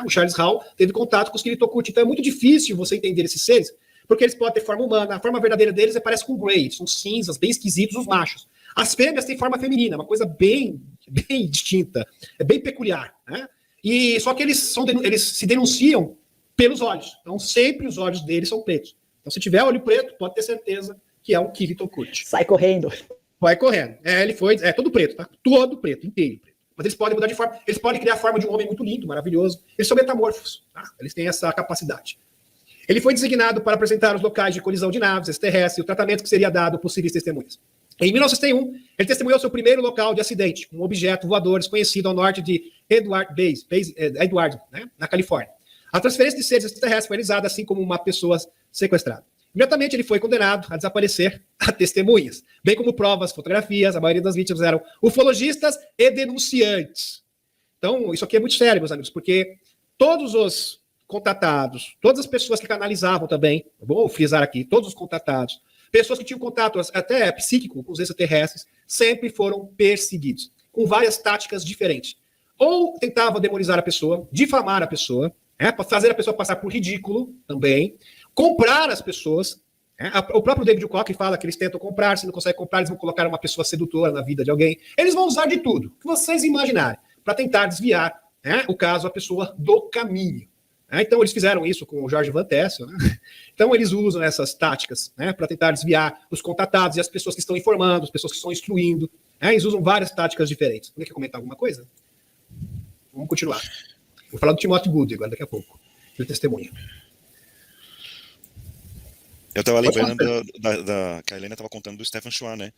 O Charles Hall teve contato com os Kiritokurt. Então é muito difícil você entender esses seres, porque eles podem ter forma humana. A forma verdadeira deles parece com grey, são cinzas, bem esquisitos os machos. As fêmeas têm forma feminina, uma coisa bem bem distinta, é bem peculiar, né? E só que eles se denunciam pelos olhos. Então, sempre os olhos deles são pretos. Então, se tiver olho preto, pode ter certeza que é um Kivitol Kurt. Sai correndo. Vai correndo. Ele foi, todo preto, tá? Todo preto, inteiro preto. Mas eles podem mudar de forma, eles podem criar a forma de um homem muito lindo, maravilhoso. Eles são metamorfos, tá? Eles têm essa capacidade. Ele foi designado para apresentar os locais de colisão de naves extraterrestres e o tratamento que seria dado a possíveis testemunhas. Em 1961, ele testemunhou seu primeiro local de acidente, um objeto voador desconhecido ao norte de Edward, né, na Califórnia. A transferência de seres extraterrestres foi realizada assim como uma pessoa sequestrada. Imediatamente ele foi condenado a desaparecer a testemunhas, bem como provas, fotografias. A maioria das vítimas eram ufologistas e denunciantes. Então, isso aqui é muito sério, meus amigos, porque todos os contatados, todas as pessoas que canalizavam também, vou frisar aqui, todos os contatados, pessoas que tinham contato até psíquico com os extraterrestres, sempre foram perseguidos, com várias táticas diferentes. Ou tentavam demonizar a pessoa, difamar a pessoa, fazer a pessoa passar por ridículo também, comprar as pessoas. O próprio David Wilcock fala que eles tentam comprar, se não conseguem comprar, eles vão colocar uma pessoa sedutora na vida de alguém. Eles vão usar de tudo, que vocês imaginarem, para tentar desviar o caso, a pessoa do caminho. Então, eles fizeram isso com o Jorge Van Tessel, né? Então, eles usam essas táticas para tentar desviar os contatados e as pessoas que estão informando, as pessoas que estão instruindo. Eles usam várias táticas diferentes. Alguém quer comentar alguma coisa? Vamos continuar. Vou falar do Timothy Good agora, daqui a pouco. Ele testemunha. Eu estava lembrando que a Helena estava contando do Stefan Schwan, né?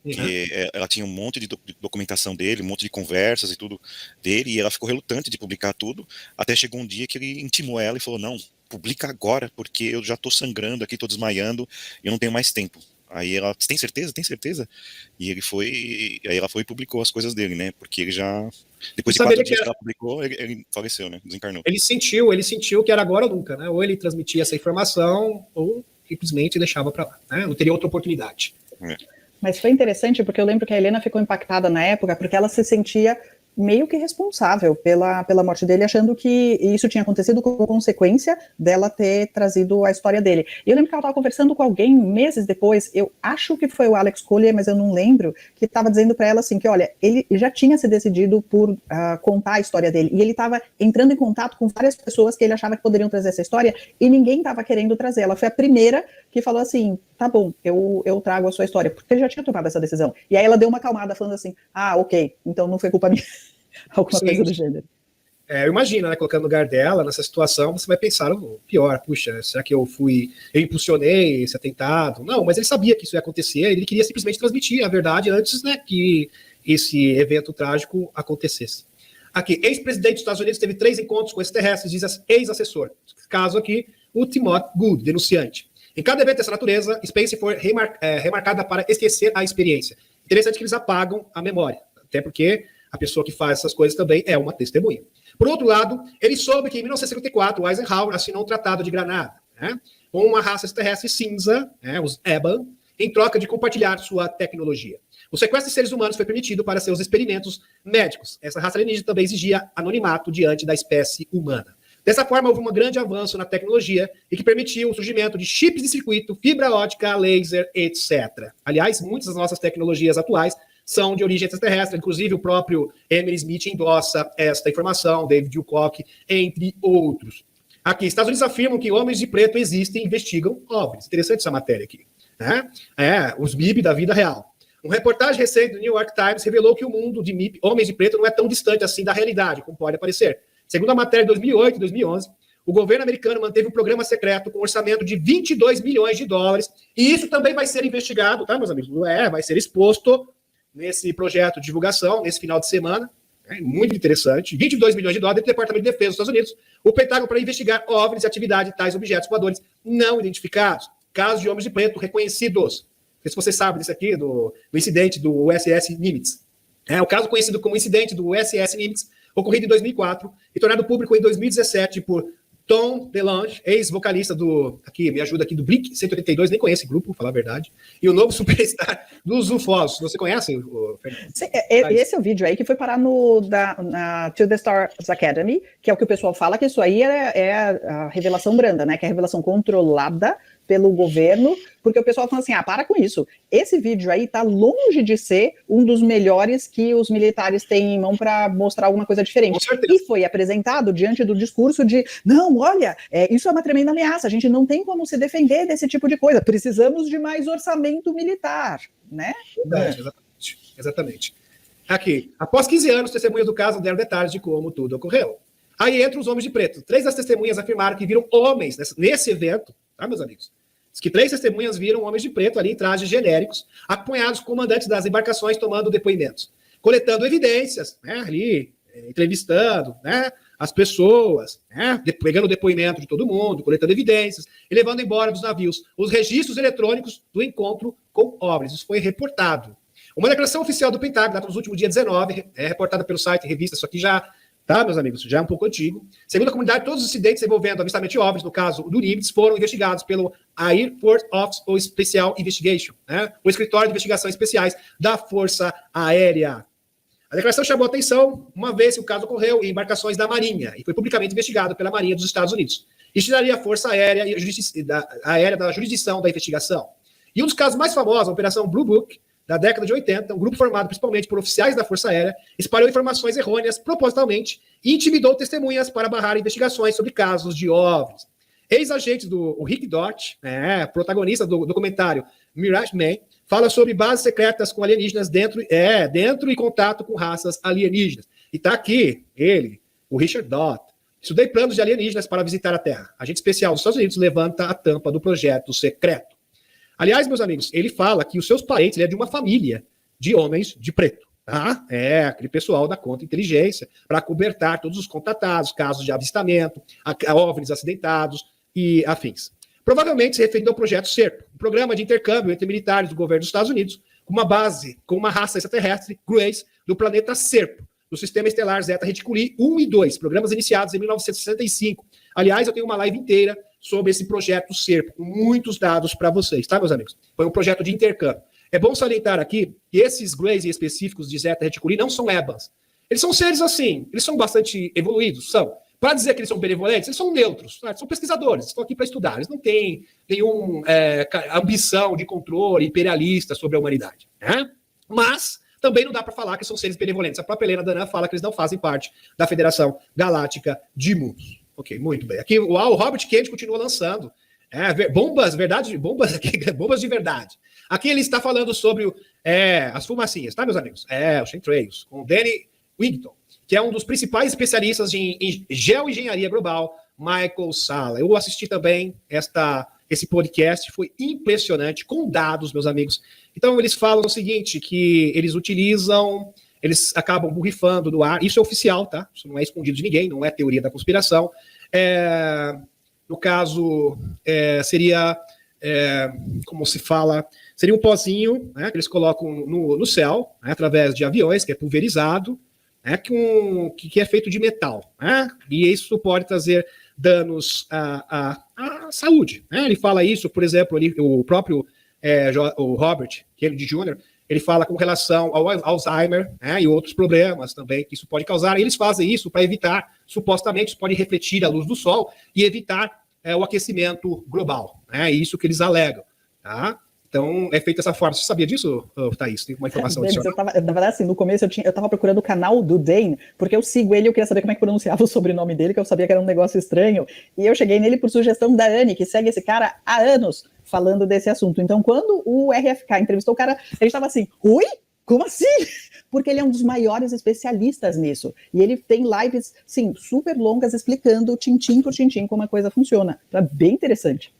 Uhum. Que ela tinha um monte de documentação dele, um monte de conversas e tudo dele, e ela ficou relutante de publicar tudo, até chegou um dia que ele intimou ela e falou, não, publica agora, porque eu já estou sangrando aqui, estou desmaiando, e eu não tenho mais tempo. Aí ela, tem certeza? Tem certeza? E aí ela foi e publicou as coisas dele, né? Porque ele já... Depois de 4 dias que ela publicou, ele faleceu, né? Desencarnou. Ele sentiu que era agora ou nunca, né? Ou ele transmitia essa informação, ou simplesmente deixava para lá, né? Não teria outra oportunidade. Mas foi interessante, porque eu lembro que a Helena ficou impactada na época, porque ela se sentia meio que responsável pela morte dele, achando que isso tinha acontecido como consequência dela ter trazido a história dele. E eu lembro que ela estava conversando com alguém meses depois, eu acho que foi o Alex Collier, mas eu não lembro, que estava dizendo para ela assim, que olha, ele já tinha se decidido por contar a história dele, e ele estava entrando em contato com várias pessoas que ele achava que poderiam trazer essa história, e ninguém estava querendo trazer. Ela foi a primeira que falou assim, tá bom, eu trago a sua história, porque ele já tinha tomado essa decisão. E aí ela deu uma acalmada, falando assim, ok, então não foi culpa minha. Alguma coisa do gênero. Eu imagino, né, colocando no lugar dela, nessa situação, você vai pensar o pior, puxa, será que eu impulsionei esse atentado? Não, mas ele sabia que isso ia acontecer, ele queria simplesmente transmitir a verdade antes, né, que esse evento trágico acontecesse. Aqui, ex-presidente dos Estados Unidos teve 3 encontros com extraterrestres, diz ex-assessor. Caso aqui, o Timothy Good, denunciante. Em cada evento dessa natureza, Spacey foi remarcada para esquecer a experiência. Interessante que eles apagam a memória, até porque a pessoa que faz essas coisas também é uma testemunha. Por outro lado, ele soube que em 1954 o Eisenhower assinou um tratado de Granada, né, com uma raça extraterrestre cinza, os Eban, em troca de compartilhar sua tecnologia. O sequestro de seres humanos foi permitido para seus experimentos médicos. Essa raça alienígena também exigia anonimato diante da espécie humana. Dessa forma, houve um grande avanço na tecnologia e que permitiu o surgimento de chips de circuito, fibra ótica, laser, etc. Aliás, muitas das nossas tecnologias atuais são de origem extraterrestre, inclusive o próprio Emily Smith endossa esta informação, David Wilcock, entre outros. Aqui, Estados Unidos afirmam que homens de preto existem e investigam OVNIs. Interessante essa matéria aqui, né? Os MIB da vida real. Uma reportagem recente do New York Times revelou que o mundo de MIB, homens de preto, não é tão distante assim da realidade, como pode parecer. Segundo a matéria de 2008 e 2011, o governo americano manteve um programa secreto com um orçamento de 22 milhões de dólares, e isso também vai ser investigado, tá, meus amigos? Vai ser exposto nesse projeto de divulgação, nesse final de semana, muito interessante, 22 milhões de dólares do Departamento de Defesa dos Estados Unidos, o Pentágono para investigar OVNIs e atividade de tais objetos voadores não identificados, casos de homens de preto reconhecidos. Não sei se vocês sabem disso aqui, do incidente do USS Nimitz. O caso conhecido como incidente do USS Nimitz, ocorrido em 2004 e tornado público em 2017 por Tom DeLonge, ex-vocalista me ajuda aqui, do Blink-182, nem conheço esse grupo, pra falar a verdade, e o novo superstar dos UFOs. Você conhece, Fernando? Sim, esse é o vídeo aí que foi parar na To The Stars Academy, que é o que o pessoal fala, que isso aí é a revelação branda, né, que é a revelação controlada pelo governo, porque o pessoal fala assim, para com isso. Esse vídeo aí tá longe de ser um dos melhores que os militares têm em mão para mostrar alguma coisa diferente. E foi apresentado diante do discurso de, não, olha, isso é uma tremenda ameaça, a gente não tem como se defender desse tipo de coisa, precisamos de mais orçamento militar, né? Verdade, exatamente. Aqui, após 15 anos, testemunhas do caso deram detalhes de como tudo ocorreu. Aí entram os homens de preto. 3 das testemunhas afirmaram que viram homens nesse evento, tá, meus amigos? Diz que 3 testemunhas viram homens de preto ali em trajes genéricos, acompanhados com comandantes das embarcações tomando depoimentos, coletando evidências, né, ali, entrevistando, né, as pessoas, né, pegando o depoimento de todo mundo, coletando evidências e levando embora dos navios os registros eletrônicos do encontro com OVNIs. Isso foi reportado. Uma declaração oficial do Pentágono, data nos últimos dia 19, reportada pelo site Revista, isso aqui já, tá, meus amigos, já é um pouco antigo. Segundo a comunidade, todos os incidentes envolvendo avistamento de OVNIs, no caso do Nimitz, foram investigados pelo Air Force Office of Special Investigation, né, o Escritório de Investigações Especiais da Força Aérea. A declaração chamou a atenção, uma vez que o caso ocorreu em embarcações da Marinha e foi publicamente investigado pela Marinha dos Estados Unidos. Isso tiraria a Força Aérea da jurisdição da investigação. E um dos casos mais famosos, a Operação Blue Book, da década de 80, um grupo formado principalmente por oficiais da Força Aérea, espalhou informações errôneas propositalmente e intimidou testemunhas para barrar investigações sobre casos de OVNIs. Ex-agentes do Rick Dott, protagonista do documentário Mirage Man, fala sobre bases secretas com alienígenas dentro e contato com raças alienígenas. E está aqui ele, o Richard Dott. Estudei planos de alienígenas para visitar a Terra. Agente especial dos Estados Unidos levanta a tampa do projeto secreto. Aliás, meus amigos, ele fala que os seus parentes, ele é de uma família de homens de preto, tá? Aquele pessoal da contra-inteligência, para cobertar todos os contatados, casos de avistamento, OVNIs acidentados e afins. Provavelmente se referindo ao projeto SERP, um programa de intercâmbio entre militares do governo dos Estados Unidos, com uma base, com uma raça extraterrestre, Grace, do planeta SERP, do Sistema Estelar Zeta Reticuli 1 e 2, programas iniciados em 1965. Aliás, eu tenho uma live inteira sobre esse projeto SERP, com muitos dados para vocês, tá, meus amigos? Foi um projeto de intercâmbio. É bom salientar aqui que esses Grace específicos de Zeta Reticuli não são EBAs. Eles são seres assim, eles são bastante evoluídos, são. Para dizer que eles são benevolentes, eles são neutros, né? São pesquisadores, estão aqui para estudar, eles não têm nenhuma ambição de controle imperialista sobre a humanidade, né? Mas também não dá para falar que são seres benevolentes. A própria Helena Danã fala que eles não fazem parte da Federação Galáctica de Mundos. Ok, muito bem. Aqui o Robert Kennedy continua lançando bombas de verdade. Aqui ele está falando sobre as fumacinhas, tá, meus amigos? Os chemtrails, com o Danny Wigton, que é um dos principais especialistas em geoengenharia global, Michael Salla. Eu assisti também esse podcast, foi impressionante, com dados, meus amigos. Então, eles falam o seguinte, que eles acabam borrifando no ar, isso é oficial, tá? Isso não é escondido de ninguém, não é teoria da conspiração. No caso, seria, como se fala, seria um pozinho, né, que eles colocam no céu, né, através de aviões, que é pulverizado, que é feito de metal, né? E isso pode trazer danos à saúde, né? Ele fala isso, por exemplo, o próprio o Robert Kennedy Jr., ele fala com relação ao Alzheimer, né, e outros problemas também que isso pode causar. E eles fazem isso para evitar, supostamente, isso pode refletir a luz do sol e evitar o aquecimento global, né? É isso que eles alegam, tá? Então, é feito dessa forma. Você sabia disso, Thaís? Tem uma informação adicional? Na verdade, assim, no começo eu estava procurando o canal do Dane, porque eu sigo ele e eu queria saber como é que pronunciava o sobrenome dele, que eu sabia que era um negócio estranho. E eu cheguei nele por sugestão da Anne, que segue esse cara há anos falando desse assunto. Então, quando o RFK entrevistou o cara, ele estava assim, oi? Como assim? Porque ele é um dos maiores especialistas nisso. E ele tem lives, sim, super longas, explicando tintim por tintim como a coisa funciona. É bem interessante.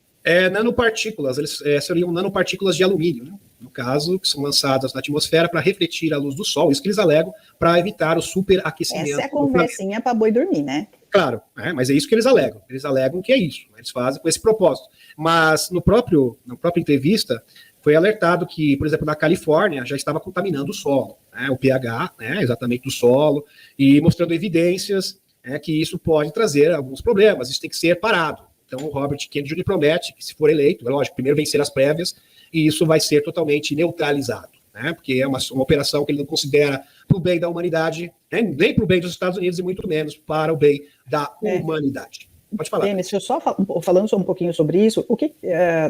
Nanopartículas, eles seriam nanopartículas de alumínio, né? No caso, que são lançadas na atmosfera para refletir a luz do sol, isso que eles alegam, para evitar o superaquecimento. Essa é a conversinha para boi dormir, né? Claro, mas é isso que eles alegam. Eles alegam que é isso, eles fazem com esse propósito. Mas na própria entrevista, foi alertado que, por exemplo, na Califórnia já estava contaminando o solo, né? O pH, né, exatamente do solo, e mostrando evidências, que isso pode trazer alguns problemas, isso tem que ser parado. Então, o Robert Kennedy Jr. promete que, se for eleito, é lógico, primeiro vencer as prévias, e isso vai ser totalmente neutralizado, né? Porque é uma operação que ele não considera para o bem da humanidade, né? Nem para o bem dos Estados Unidos e muito menos para o bem da humanidade. Pode falar. Denis, eu só falando só um pouquinho sobre isso,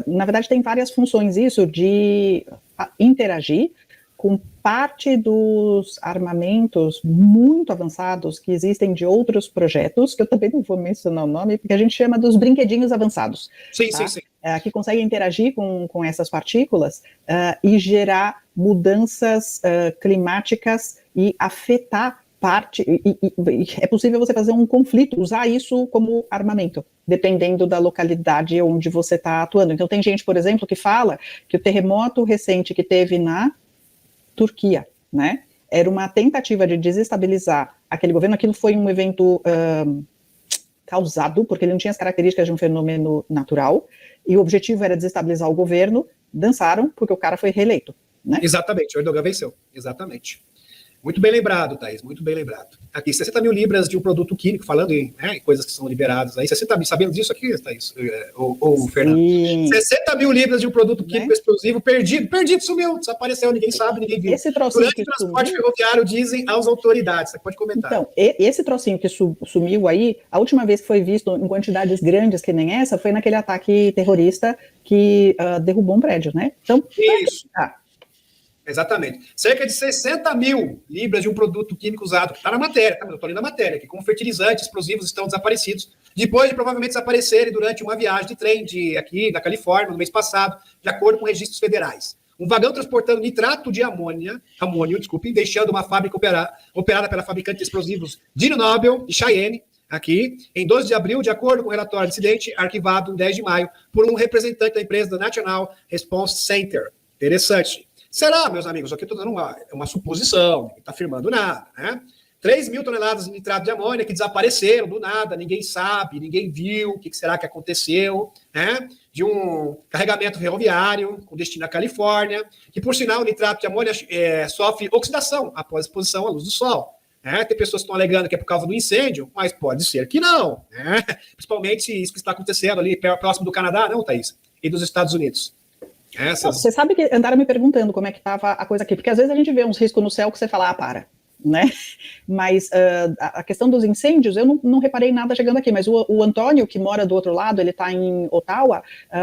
na verdade tem várias funções isso de interagir com parte dos armamentos muito avançados que existem de outros projetos, que eu também não vou mencionar o nome, porque a gente chama dos brinquedinhos avançados. Sim, tá? sim. Que conseguem interagir com essas partículas e gerar mudanças climáticas e afetar é possível você fazer um conflito, usar isso como armamento, dependendo da localidade onde você está atuando. Então tem gente, por exemplo, que fala que o terremoto recente que teve na Turquia, né, era uma tentativa de desestabilizar aquele governo. Aquilo foi um evento causado, porque ele não tinha as características de um fenômeno natural, e o objetivo era desestabilizar o governo. Dançaram, porque o cara foi reeleito, né? Exatamente, o Erdogan venceu, exatamente. Muito bem lembrado, Thaís, muito bem lembrado. Aqui, 60 mil libras de um produto químico, falando em coisas que são liberadas aí. Você está sabendo disso aqui, Thaís? Ou Fernando? 60 mil libras de um produto químico explosivo perdido, sumiu, desapareceu, ninguém sabe, ninguém viu. Esse trocinho durante o transporte ferroviário, dizem às autoridades. Você pode comentar. Então, esse trocinho que sumiu aí, a última vez que foi visto em quantidades grandes que nem essa, foi naquele ataque terrorista que derrubou um prédio, né? Então, isso. Exatamente. Cerca de 60 mil libras de um produto químico usado, que está na matéria, eu estou lendo a matéria, que como fertilizantes explosivos estão desaparecidos, depois de provavelmente desaparecerem durante uma viagem de trem aqui na Califórnia, no mês passado, de acordo com registros federais. Um vagão transportando nitrato de amônio, deixando uma fábrica operada pela fabricante de explosivos Dyno Nobel e Cheyenne, aqui, em 12 de abril, de acordo com o relatório de incidente, arquivado em 10 de maio, por um representante da empresa da National Response Center. Interessante. Será, meus amigos, aqui eu estou dando uma suposição, ninguém está afirmando nada, né? 3 mil toneladas de nitrato de amônia que desapareceram do nada, ninguém sabe, ninguém viu o que será que aconteceu, né? De um carregamento ferroviário com destino à Califórnia, que, por sinal, o nitrato de amônia sofre oxidação após exposição à luz do sol. Tem pessoas que estão alegando que é por causa do incêndio, mas pode ser que não, né? Principalmente isso que está acontecendo ali próximo do Canadá, não, Thaís? E dos Estados Unidos. Você sabe que andaram me perguntando como é que estava a coisa aqui, porque às vezes a gente vê uns riscos no céu que você fala, para, né? Mas a questão dos incêndios, eu não reparei nada chegando aqui, mas o Antônio, que mora do outro lado, ele está em Ottawa,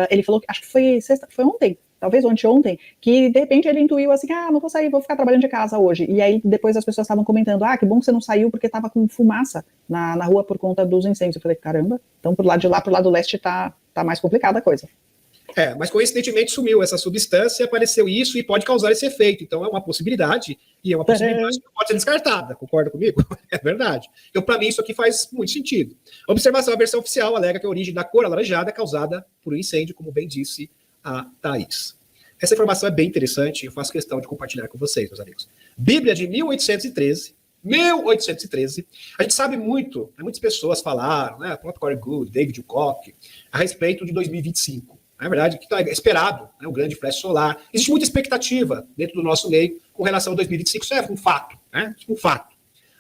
ele falou, acho que foi ontem, talvez anteontem, que de repente ele intuiu assim, não vou sair, vou ficar trabalhando de casa hoje. E aí depois as pessoas estavam comentando, que bom que você não saiu porque estava com fumaça na rua por conta dos incêndios. Eu falei, caramba, então pro lado de lá, pro lado leste tá mais complicada a coisa. Mas coincidentemente sumiu essa substância, apareceu isso e pode causar esse efeito. Então é uma possibilidade, e é uma possibilidade que pode ser descartada, concorda comigo? É verdade. Então, para mim, isso aqui faz muito sentido. Observação, a versão oficial alega que a origem da cor alaranjada é causada por um incêndio, como bem disse a Thaís. Essa informação é bem interessante e eu faço questão de compartilhar com vocês, meus amigos. Bíblia de 1813. A gente sabe muito, muitas pessoas falaram, né, o próprio Corey Goode, David Wilcock, a respeito de 2025. Na verdade, que é esperado, né, o grande flash solar. Existe muita expectativa dentro do nosso meio com relação a 2025. Isso é um fato, né? Um fato.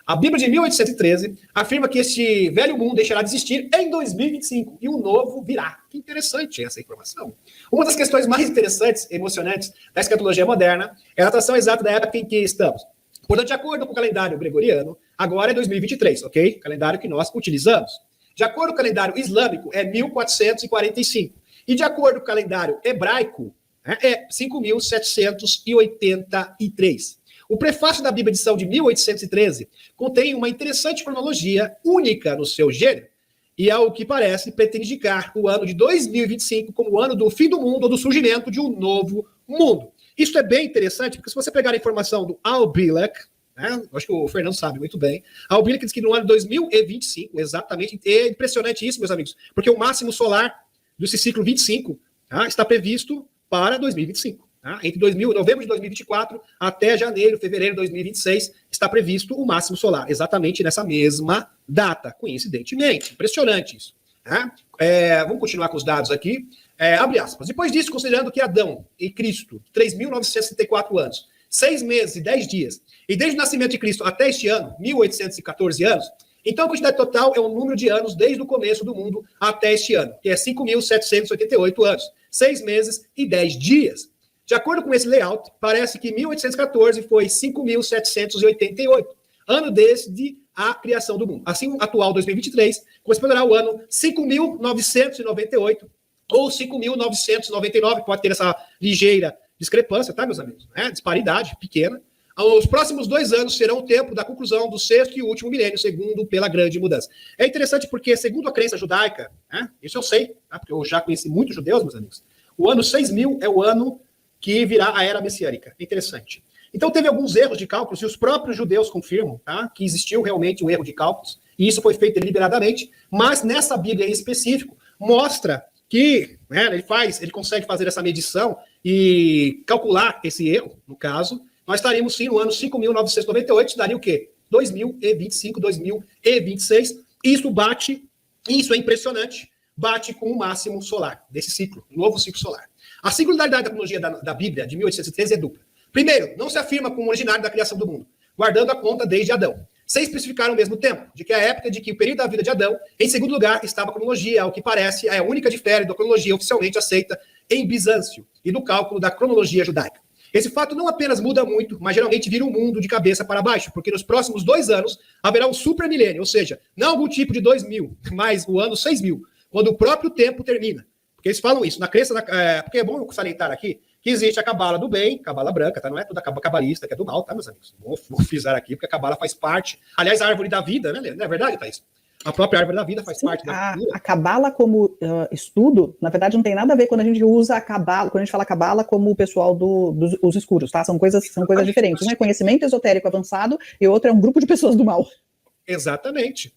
A Bíblia de 1813 afirma que este velho mundo deixará de existir em 2025 e um novo virá. Que interessante essa informação. Uma das questões mais interessantes e emocionantes da escatologia moderna é a datação exata da época em que estamos. Portanto, de acordo com o calendário gregoriano, agora é 2023, ok? Calendário que nós utilizamos. De acordo com o calendário islâmico, é 1445. E de acordo com o calendário hebraico, é 5.783. O prefácio da Bíblia edição de 1813 contém uma interessante cronologia única no seu gênero, e ao que parece pretende indicar o ano de 2025 como o ano do fim do mundo ou do surgimento de um novo mundo. Isso é bem interessante, porque se você pegar a informação do Al-Bielek, acho que o Fernando sabe muito bem, Al-Bielek diz que no ano de 2025, exatamente, é impressionante isso, meus amigos, porque o máximo solar desse ciclo 25 está previsto para 2025. Entre novembro de 2024 até fevereiro de 2026, está previsto o máximo solar, exatamente nessa mesma data, coincidentemente. Impressionante isso. Vamos continuar com os dados aqui. Abre aspas. Depois disso, considerando que Adão e Cristo, 3.964 anos, 6 meses e 10 dias, e desde o nascimento de Cristo até este ano, 1.814 anos, então a quantidade total é o número de anos desde o começo do mundo até este ano, que é 5.788 anos, 6 meses e 10 dias. De acordo com esse layout, parece que 1814 foi 5.788. Ano desse de a criação do mundo. Assim, o atual 2023 corresponderá ao ano 5.998 ou 5.999, pode ter essa ligeira discrepância, tá, meus amigos? Disparidade pequena. Os próximos 2 anos serão o tempo da conclusão do 6º e último milênio, segundo pela grande mudança. É interessante porque, segundo a crença judaica, isso eu sei, tá? Porque eu já conheci muitos judeus, meus amigos, o ano 6.000 é o ano que virá a era messiânica. É interessante. Então, teve alguns erros de cálculos, e os próprios judeus confirmam, tá, que existiu realmente um erro de cálculos, e isso foi feito deliberadamente, mas nessa Bíblia em específico, mostra que ele consegue fazer essa medição e calcular esse erro, no caso, nós estaríamos sim no ano 5.998, daria o quê? 2025, 2026. Isso é impressionante, bate com o máximo solar desse ciclo, novo ciclo solar. A singularidade da cronologia da Bíblia, de 1813, é dupla. Primeiro, não se afirma como originário da criação do mundo, guardando a conta desde Adão. Sem especificar ao mesmo tempo, de que a época de que o período da vida de Adão, em segundo lugar, estava a cronologia, ao que parece, é a única difere da cronologia oficialmente aceita em Bizâncio e do cálculo da cronologia judaica. Esse fato não apenas muda muito, mas geralmente vira um mundo de cabeça para baixo, porque nos próximos 2 anos haverá um supermilênio, ou seja, não algum tipo de 2000, mas o ano 6.000, quando o próprio tempo termina. Porque eles falam isso, na crença, porque é bom salientar aqui, que existe a cabala do bem, cabala branca, tá? Não é toda cabalista que é do mal, tá, meus amigos? Vou frisar aqui, porque a cabala faz parte, aliás, a árvore da vida, né? Não é verdade, Thaís? A própria árvore da vida faz parte da a cabala como estudo, na verdade, não tem nada a ver quando a gente usa a cabala, quando a gente fala cabala como o pessoal dos escuros, tá? São coisas diferentes. Um é conhecimento esotérico avançado e o outro é um grupo de pessoas do mal. Exatamente.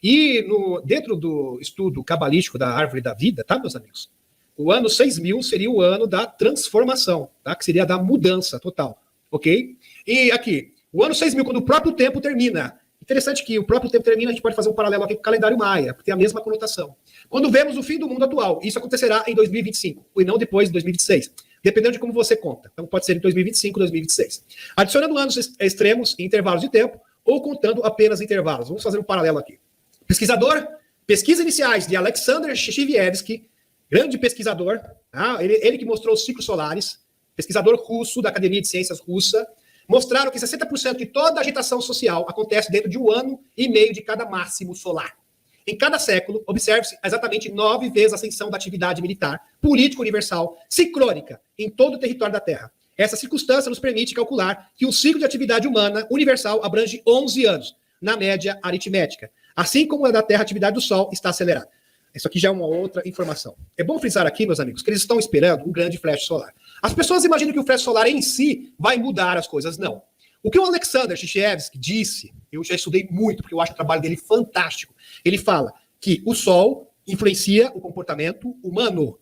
E dentro do estudo cabalístico da árvore da vida, tá, meus amigos? O ano 6.000 seria o ano da transformação, tá? Que seria da mudança total, ok? E aqui, o ano 6.000, quando o próprio tempo termina. Interessante que o próprio tempo termina, a gente pode fazer um paralelo aqui com o calendário maia, porque tem a mesma conotação. Quando vemos o fim do mundo atual, isso acontecerá em 2025, e não depois de 2026, dependendo de como você conta. Então pode ser em 2025, 2026. Adicionando anos extremos em intervalos de tempo, ou contando apenas intervalos. Vamos fazer um paralelo aqui. Pesquisas iniciais de Alexander Shishivevsky, grande pesquisador, ele que mostrou os ciclos solares, pesquisador russo da Academia de Ciências Russa, mostraram que 60% de toda a agitação social acontece dentro de 1 ano e meio de cada máximo solar. Em cada século, observe-se exatamente 9 vezes a ascensão da atividade militar, política universal, sincrônica, em todo o território da Terra. Essa circunstância nos permite calcular que o ciclo de atividade humana universal abrange 11 anos, na média aritmética. Assim como a da Terra, a atividade do Sol está acelerada. Isso aqui já é uma outra informação. É bom frisar aqui, meus amigos, que eles estão esperando um grande flash solar. As pessoas imaginam que o flash solar em si vai mudar as coisas. Não. O que o Alexander Shishevsky disse, eu já estudei muito, porque eu acho o trabalho dele fantástico. Ele fala que o Sol influencia o comportamento humano.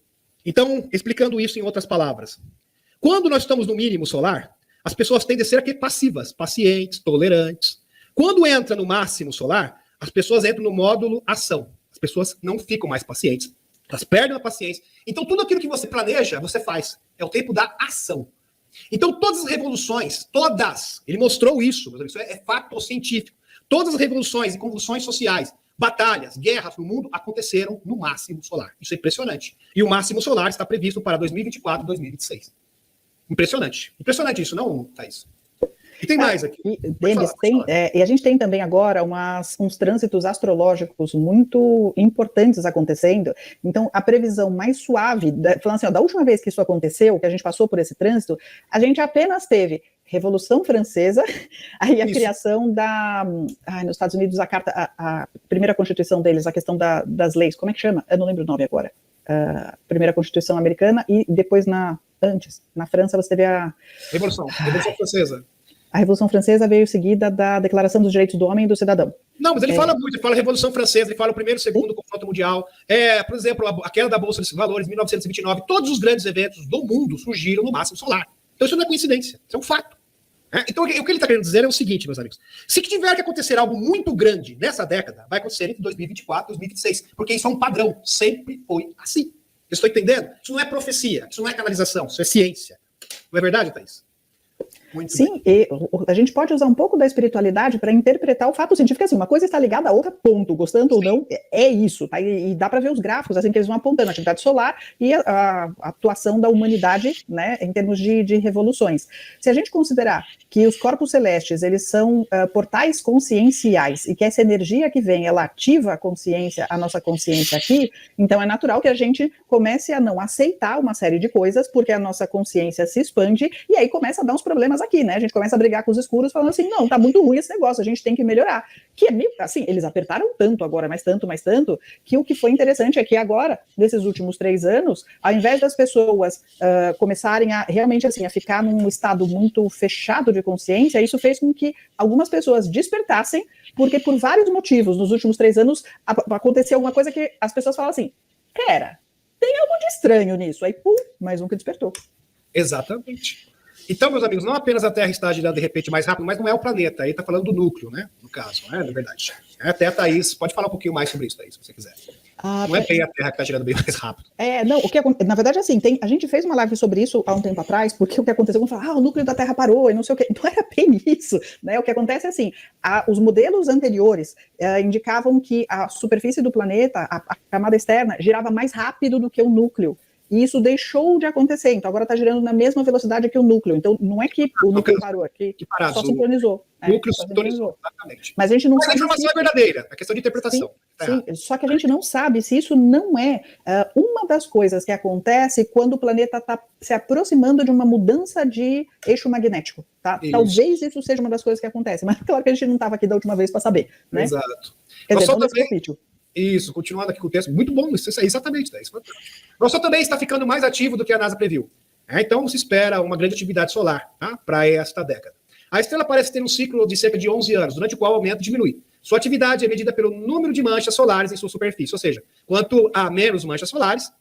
Então, explicando isso em outras palavras, quando nós estamos no mínimo solar, as pessoas tendem a ser aqui passivas, pacientes, tolerantes. Quando entra no máximo solar, as pessoas entram no módulo ação. As pessoas não ficam mais pacientes, elas perdem a paciência. Então, tudo aquilo que você planeja, você faz. É o tempo da ação. Então, todas as revoluções, ele mostrou isso, isso é fato científico. Todas as revoluções e convulsões sociais, batalhas, guerras no mundo aconteceram no máximo solar. Isso é impressionante. E o máximo solar está previsto para 2024 e 2026. Impressionante. Impressionante isso, não, Thaís? E tem mais aqui. Denis, e a gente tem também agora uns trânsitos astrológicos muito importantes acontecendo. Então, a previsão mais suave, falando assim, da última vez que isso aconteceu, que a gente passou por esse trânsito, a gente apenas teve Revolução Francesa, aí a criação nos Estados Unidos, a primeira Constituição deles, a questão das leis, como é que chama? Eu não lembro o nome agora. Primeira Constituição americana e depois antes, na França, você teve a Revolução Francesa. A Revolução Francesa veio seguida da Declaração dos Direitos do Homem e do Cidadão. Não, mas ele fala muito, ele fala Revolução Francesa, ele fala o primeiro e segundo confronto mundial, por exemplo, a queda da Bolsa de Valores, 1929, todos os grandes eventos do mundo surgiram no máximo solar. Então isso não é coincidência, isso é um fato. Então o que ele está querendo dizer é o seguinte, meus amigos, se tiver que acontecer algo muito grande nessa década, vai acontecer entre 2024 e 2026, porque isso é um padrão, sempre foi assim. Eu estou entendendo? Isso não é profecia, isso não é canalização, isso é ciência. Não é verdade, Thaís? Sim, e a gente pode usar um pouco da espiritualidade para interpretar o fato científico assim, uma coisa está ligada à outra, ponto, gostando ou não, é isso, tá? E dá para ver os gráficos, assim, que eles vão apontando a atividade solar e a atuação da humanidade, né, em termos de revoluções. Se a gente considerar que os corpos celestes, eles são portais conscienciais e que essa energia que vem, ela ativa a consciência, a nossa consciência aqui, então é natural que a gente comece a não aceitar uma série de coisas, porque a nossa consciência se expande e aí começa a dar uns problemas aqui, né? A gente começa a brigar com os escuros falando assim, não, tá muito ruim esse negócio, a gente tem que melhorar. Que é meio, assim, eles apertaram tanto agora, mas tanto, que o que foi interessante é que agora, nesses últimos 3 anos, ao invés das pessoas começarem a realmente, assim, a ficar num estado muito fechado de consciência, isso fez com que algumas pessoas despertassem, porque por vários motivos, nos últimos 3 anos, aconteceu alguma coisa que as pessoas falam assim, pera, tem algo de estranho nisso. Aí, pum, mais um que despertou. Exatamente. Então, meus amigos, não apenas a Terra está girando de repente mais rápido, mas não é o planeta. Aí está falando do núcleo, né? No caso, né? Na verdade. Até a Thaís, pode falar um pouquinho mais sobre isso, Thaís, se você quiser. Não é bem a Terra que está girando bem mais rápido. Não, na verdade, assim, a gente fez uma live sobre isso há um tempo atrás, porque o que aconteceu, vamos falar, o núcleo da Terra parou e não sei o quê. Não era bem isso, né? O que acontece é assim, os modelos anteriores indicavam que a superfície do planeta, a camada externa, girava mais rápido do que o núcleo. E isso deixou de acontecer, então agora está girando na mesma velocidade que o núcleo. Então não é que o núcleo parou aqui, só sincronizou. O núcleo sincronizou, exatamente. Mas a gente não sabe. A informação é verdadeira, a questão de interpretação. Sim, só que a gente não sabe se isso não é uma das coisas que acontece quando o planeta está se aproximando de uma mudança de eixo magnético. Tá? Talvez isso seja uma das coisas que acontece, mas claro que a gente não estava aqui da última vez para saber. Né? Exato. Quer dizer, não nesse capítulo. Isso, continuando aqui com o texto, muito bom, isso aí, exatamente. O Sol também está ficando mais ativo do que a NASA previu. Então se espera uma grande atividade solar, tá, para esta década. A estrela parece ter um ciclo de cerca de 11 anos, durante o qual o aumento diminui. Sua atividade é medida pelo número de manchas solares em sua superfície, ou seja, quanto há menos manchas solares,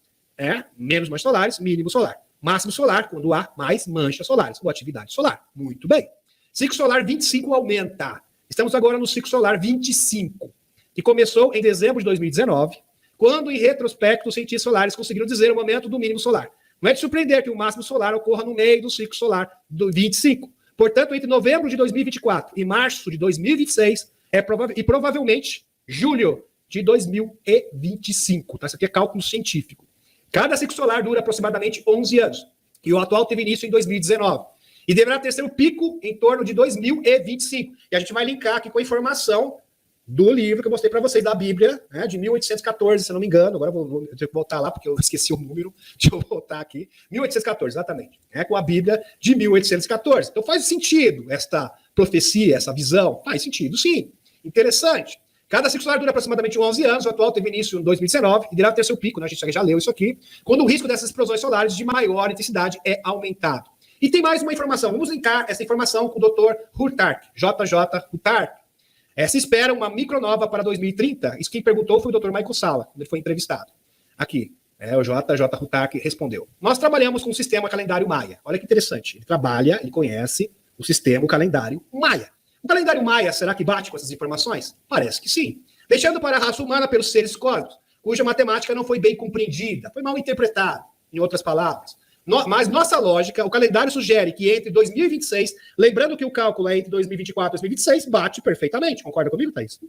mínimo solar. Máximo solar, quando há mais manchas solares, ou atividade solar. Muito bem. Ciclo solar 25 aumenta. Estamos agora no ciclo solar 25. Que começou em dezembro de 2019, quando, em retrospecto, os cientistas solares conseguiram dizer o momento do mínimo solar. Não é de surpreender que o máximo solar ocorra no meio do ciclo solar do 25. Portanto, entre novembro de 2024 e março de 2026, e provavelmente julho de 2025. Tá? Isso aqui é cálculo científico. Cada ciclo solar dura aproximadamente 11 anos, e o atual teve início em 2019. E deverá ter seu pico em torno de 2025. E a gente vai linkar aqui com a informação do livro que eu mostrei para vocês, da Bíblia, né, de 1814, se eu não me engano. Agora eu tenho que voltar lá, porque eu esqueci o número. Deixa eu voltar aqui. 1814, exatamente. Com a Bíblia de 1814. Então faz sentido esta profecia, essa visão? Faz sentido, sim. Interessante. Cada ciclo solar dura aproximadamente 11 anos. O atual teve início em 2019 e deverá ter seu pico, né, a gente já leu isso aqui, quando o risco dessas explosões solares de maior intensidade é aumentado. E tem mais uma informação. Vamos linkar essa informação com o Dr. Hurtak, JJ Hurtak. Se espera uma micronova para 2030. Isso quem perguntou foi o Dr. Michael Salla, quando ele foi entrevistado. Aqui, o JJ Hurtak respondeu. Nós trabalhamos com o sistema calendário Maia. Olha que interessante. Ele conhece o sistema, o calendário Maia. O calendário Maia, será que bate com essas informações? Parece que sim. Deixando para a raça humana pelos seres cósmicos, cuja matemática não foi bem compreendida, foi mal interpretada, em outras palavras. Mas nossa lógica, o calendário sugere que entre 2026, lembrando que o cálculo é entre 2024 e 2026, bate perfeitamente. Concorda comigo, Thaís?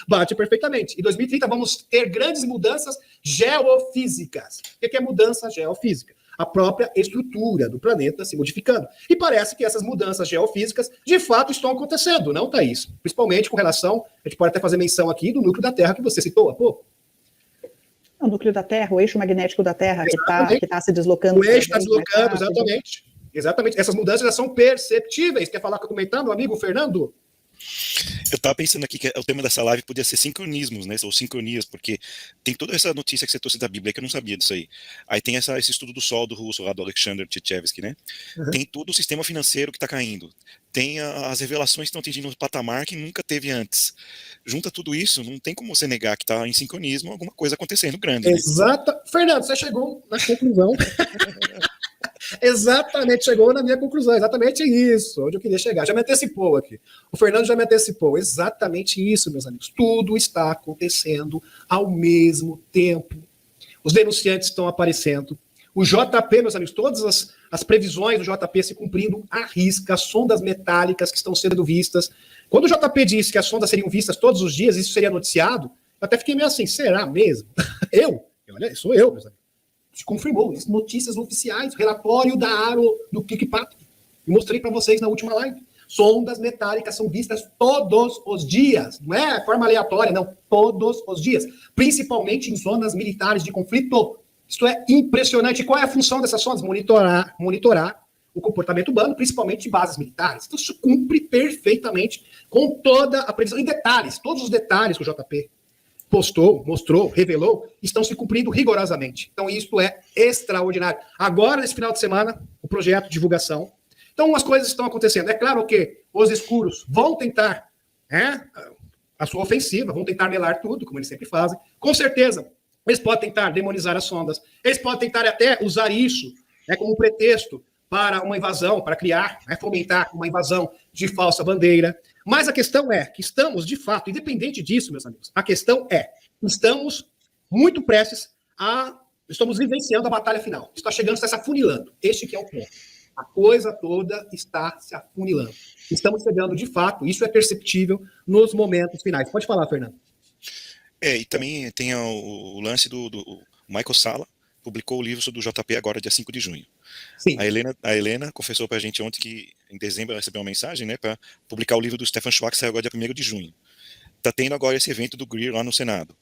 Bate perfeitamente. Em 2030 vamos ter grandes mudanças geofísicas. O que é mudança geofísica? A própria estrutura do planeta se modificando. E parece que essas mudanças geofísicas, de fato, estão acontecendo, não, Thaís? Principalmente com relação, a gente pode até fazer menção aqui do núcleo da Terra que você citou há pouco. O núcleo da Terra, o eixo magnético da Terra, que está se deslocando. O eixo está deslocando, exatamente. Exatamente. Essas mudanças já são perceptíveis. Quer falar, comentar, meu amigo Fernando? Eu estava pensando aqui que o tema dessa live podia ser sincronismos, né? Ou sincronias, porque tem toda essa notícia que você trouxe da Bíblia, que eu não sabia disso aí. Aí tem esse estudo do Sol do russo, lá do Alexander Tchaikovsky, né? Uhum. Tem todo o sistema financeiro que está caindo. Tem as revelações que estão atingindo um patamar que nunca teve antes. Junta tudo isso, não tem como você negar que está em sincronismo alguma coisa acontecendo grande. Exato. Né? Fernando, você chegou na conclusão. Exatamente, chegou na minha conclusão. Exatamente isso, onde eu queria chegar. Já me antecipou aqui. O Fernando já me antecipou. Exatamente isso, meus amigos. Tudo está acontecendo ao mesmo tempo. Os denunciantes estão aparecendo. O JP, meus amigos, todas as previsões do JP se cumprindo à risca, as sondas metálicas que estão sendo vistas. Quando o JP disse que as sondas seriam vistas todos os dias, isso seria noticiado, eu até fiquei meio assim, será mesmo? Olha, sou eu, meus amigos. Se confirmou, notícias oficiais, relatório da ARO, do Kikpat. E mostrei para vocês na última live. Sondas metálicas são vistas todos os dias, não é forma aleatória, não, todos os dias, principalmente em zonas militares de conflito. Isso é impressionante. E qual é a função dessas sondas? Monitorar o comportamento humano, principalmente de bases militares. Então isso cumpre perfeitamente com toda a previsão, em detalhes, todos os detalhes que o JP postou, mostrou, revelou, estão se cumprindo rigorosamente. Então isso é extraordinário. Agora, nesse final de semana, o projeto de divulgação. Então as coisas estão acontecendo. É claro que os escuros vão tentar a sua ofensiva, vão tentar melar tudo, como eles sempre fazem. Com certeza, eles podem tentar demonizar as sondas, eles podem tentar até usar isso como um pretexto para uma invasão, para criar, fomentar uma invasão de falsa bandeira. Mas a questão é que estamos, de fato, independente disso, meus amigos, a questão é, estamos muito prestes estamos vivenciando a batalha final. Está chegando, está se afunilando. Este que é o ponto. A coisa toda está se afunilando. Estamos chegando, de fato, isso é perceptível nos momentos finais. Pode falar, Fernando. E também tem o lance do Michael Salla, publicou o livro do JP agora, dia 5 de junho. Sim. A Helena confessou para a gente ontem que em dezembro ela recebeu uma mensagem, né, para publicar o livro do Stefan Schwartz, que saiu agora dia 1º de junho. Tá tendo agora esse evento do Greer lá no Senado.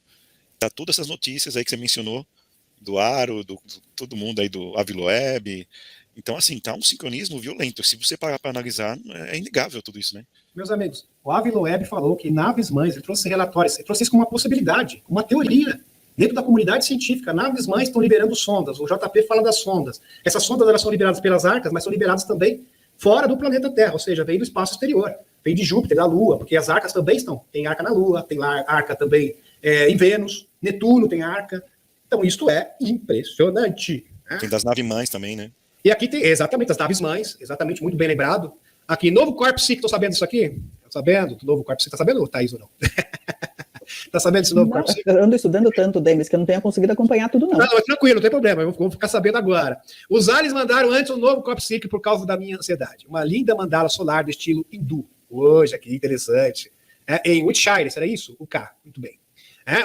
Tá todas essas notícias aí que você mencionou, do Aro, todo mundo aí do Aviloeb. Então, assim, tá um sincronismo violento. Se você parar para analisar, é inegável tudo isso, né? Meus amigos, o Aviloeb falou que naves-mães, ele trouxe relatórios, ele trouxe isso como uma possibilidade, uma teoria. Dentro da comunidade científica, naves-mães estão liberando sondas. O JP fala das sondas. Essas sondas elas são liberadas pelas arcas, mas são liberadas também fora do planeta Terra, ou seja, vem do espaço exterior. Vem de Júpiter, da Lua, porque as arcas também estão. Tem arca na Lua, tem arca também em Vênus, Netuno tem arca. Então, isso é impressionante. Né? Tem das naves-mães também, né? E aqui tem, exatamente, as naves-mães, exatamente, muito bem lembrado. Aqui, novo Corpo Psíquico, estou sabendo disso aqui? Estou sabendo? Do novo Corpo Psíquico, está sabendo, Thaís, ou não? Tá sabendo desse novo Corpo Psíquico? Eu ando estudando tanto, Demis, que eu não tenho conseguido acompanhar tudo, não. Não, tranquilo, não tem problema, eu vou ficar sabendo agora. Os aliens mandaram antes um novo Corpo Psíquico por causa da minha ansiedade. Uma linda mandala solar do estilo hindu. Hoje, aqui, interessante. Em Wiltshire, será isso? O K, muito bem.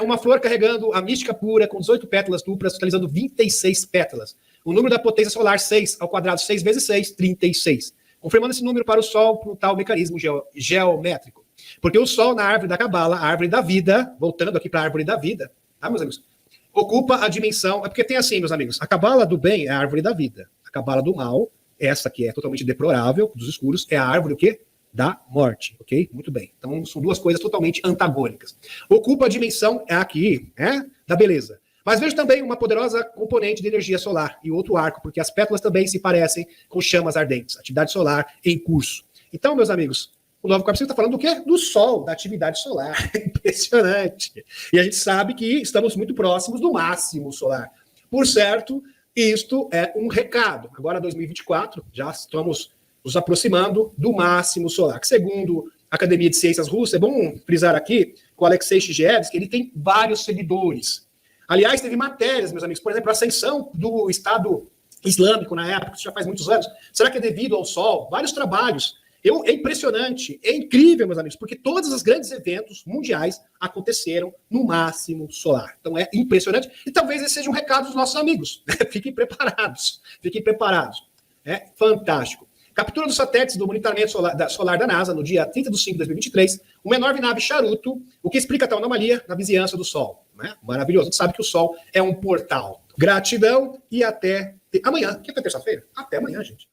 Uma flor carregando a mística pura, com 18 pétalas duplas, totalizando 26 pétalas. O número da potência solar, 6 ao quadrado, 6 vezes 6, 36. Confirmando esse número para o Sol por um tal mecanismo geométrico. Porque o Sol, na árvore da Cabala, a árvore da vida, voltando aqui para a árvore da vida, tá, meus amigos? Ocupa a dimensão, porque tem assim, meus amigos, a Cabala do bem é a árvore da vida. A Cabala do mal, essa que é totalmente deplorável, dos escuros, é a árvore o quê? Da morte, ok? Muito bem. Então, são duas coisas totalmente antagônicas. Ocupa a dimensão, é aqui, da beleza. Mas vejo também uma poderosa componente de energia solar e outro arco, porque as pétalas também se parecem com chamas ardentes. Atividade solar em curso. Então, meus amigos, o novo Corpo Psíquico está falando do quê? Do Sol, da atividade solar. Impressionante. E a gente sabe que estamos muito próximos do máximo solar. Por certo, isto é um recado. Agora, 2024, já estamos nos aproximando do máximo solar. Que, segundo a Academia de Ciências Russa, é bom frisar aqui, com o Alexei Shigevsky, ele tem vários seguidores. Aliás, teve matérias, meus amigos, por exemplo, a ascensão do Estado Islâmico na época, isso já faz muitos anos. Será que é devido ao Sol? Vários trabalhos. É impressionante, é incrível, meus amigos, porque todos os grandes eventos mundiais aconteceram no máximo solar. Então é impressionante. E talvez esse seja um recado dos nossos amigos. Fiquem preparados. Fiquem preparados. É fantástico. Captura dos satélites do monitoramento solar da NASA no dia 30 de 5 de 2023, uma enorme nave charuto, o que explica a tal anomalia na vizinhança do Sol. Né? Maravilhoso. A gente sabe que o Sol é um portal. Gratidão e até amanhã. Que é terça-feira? Até amanhã, gente.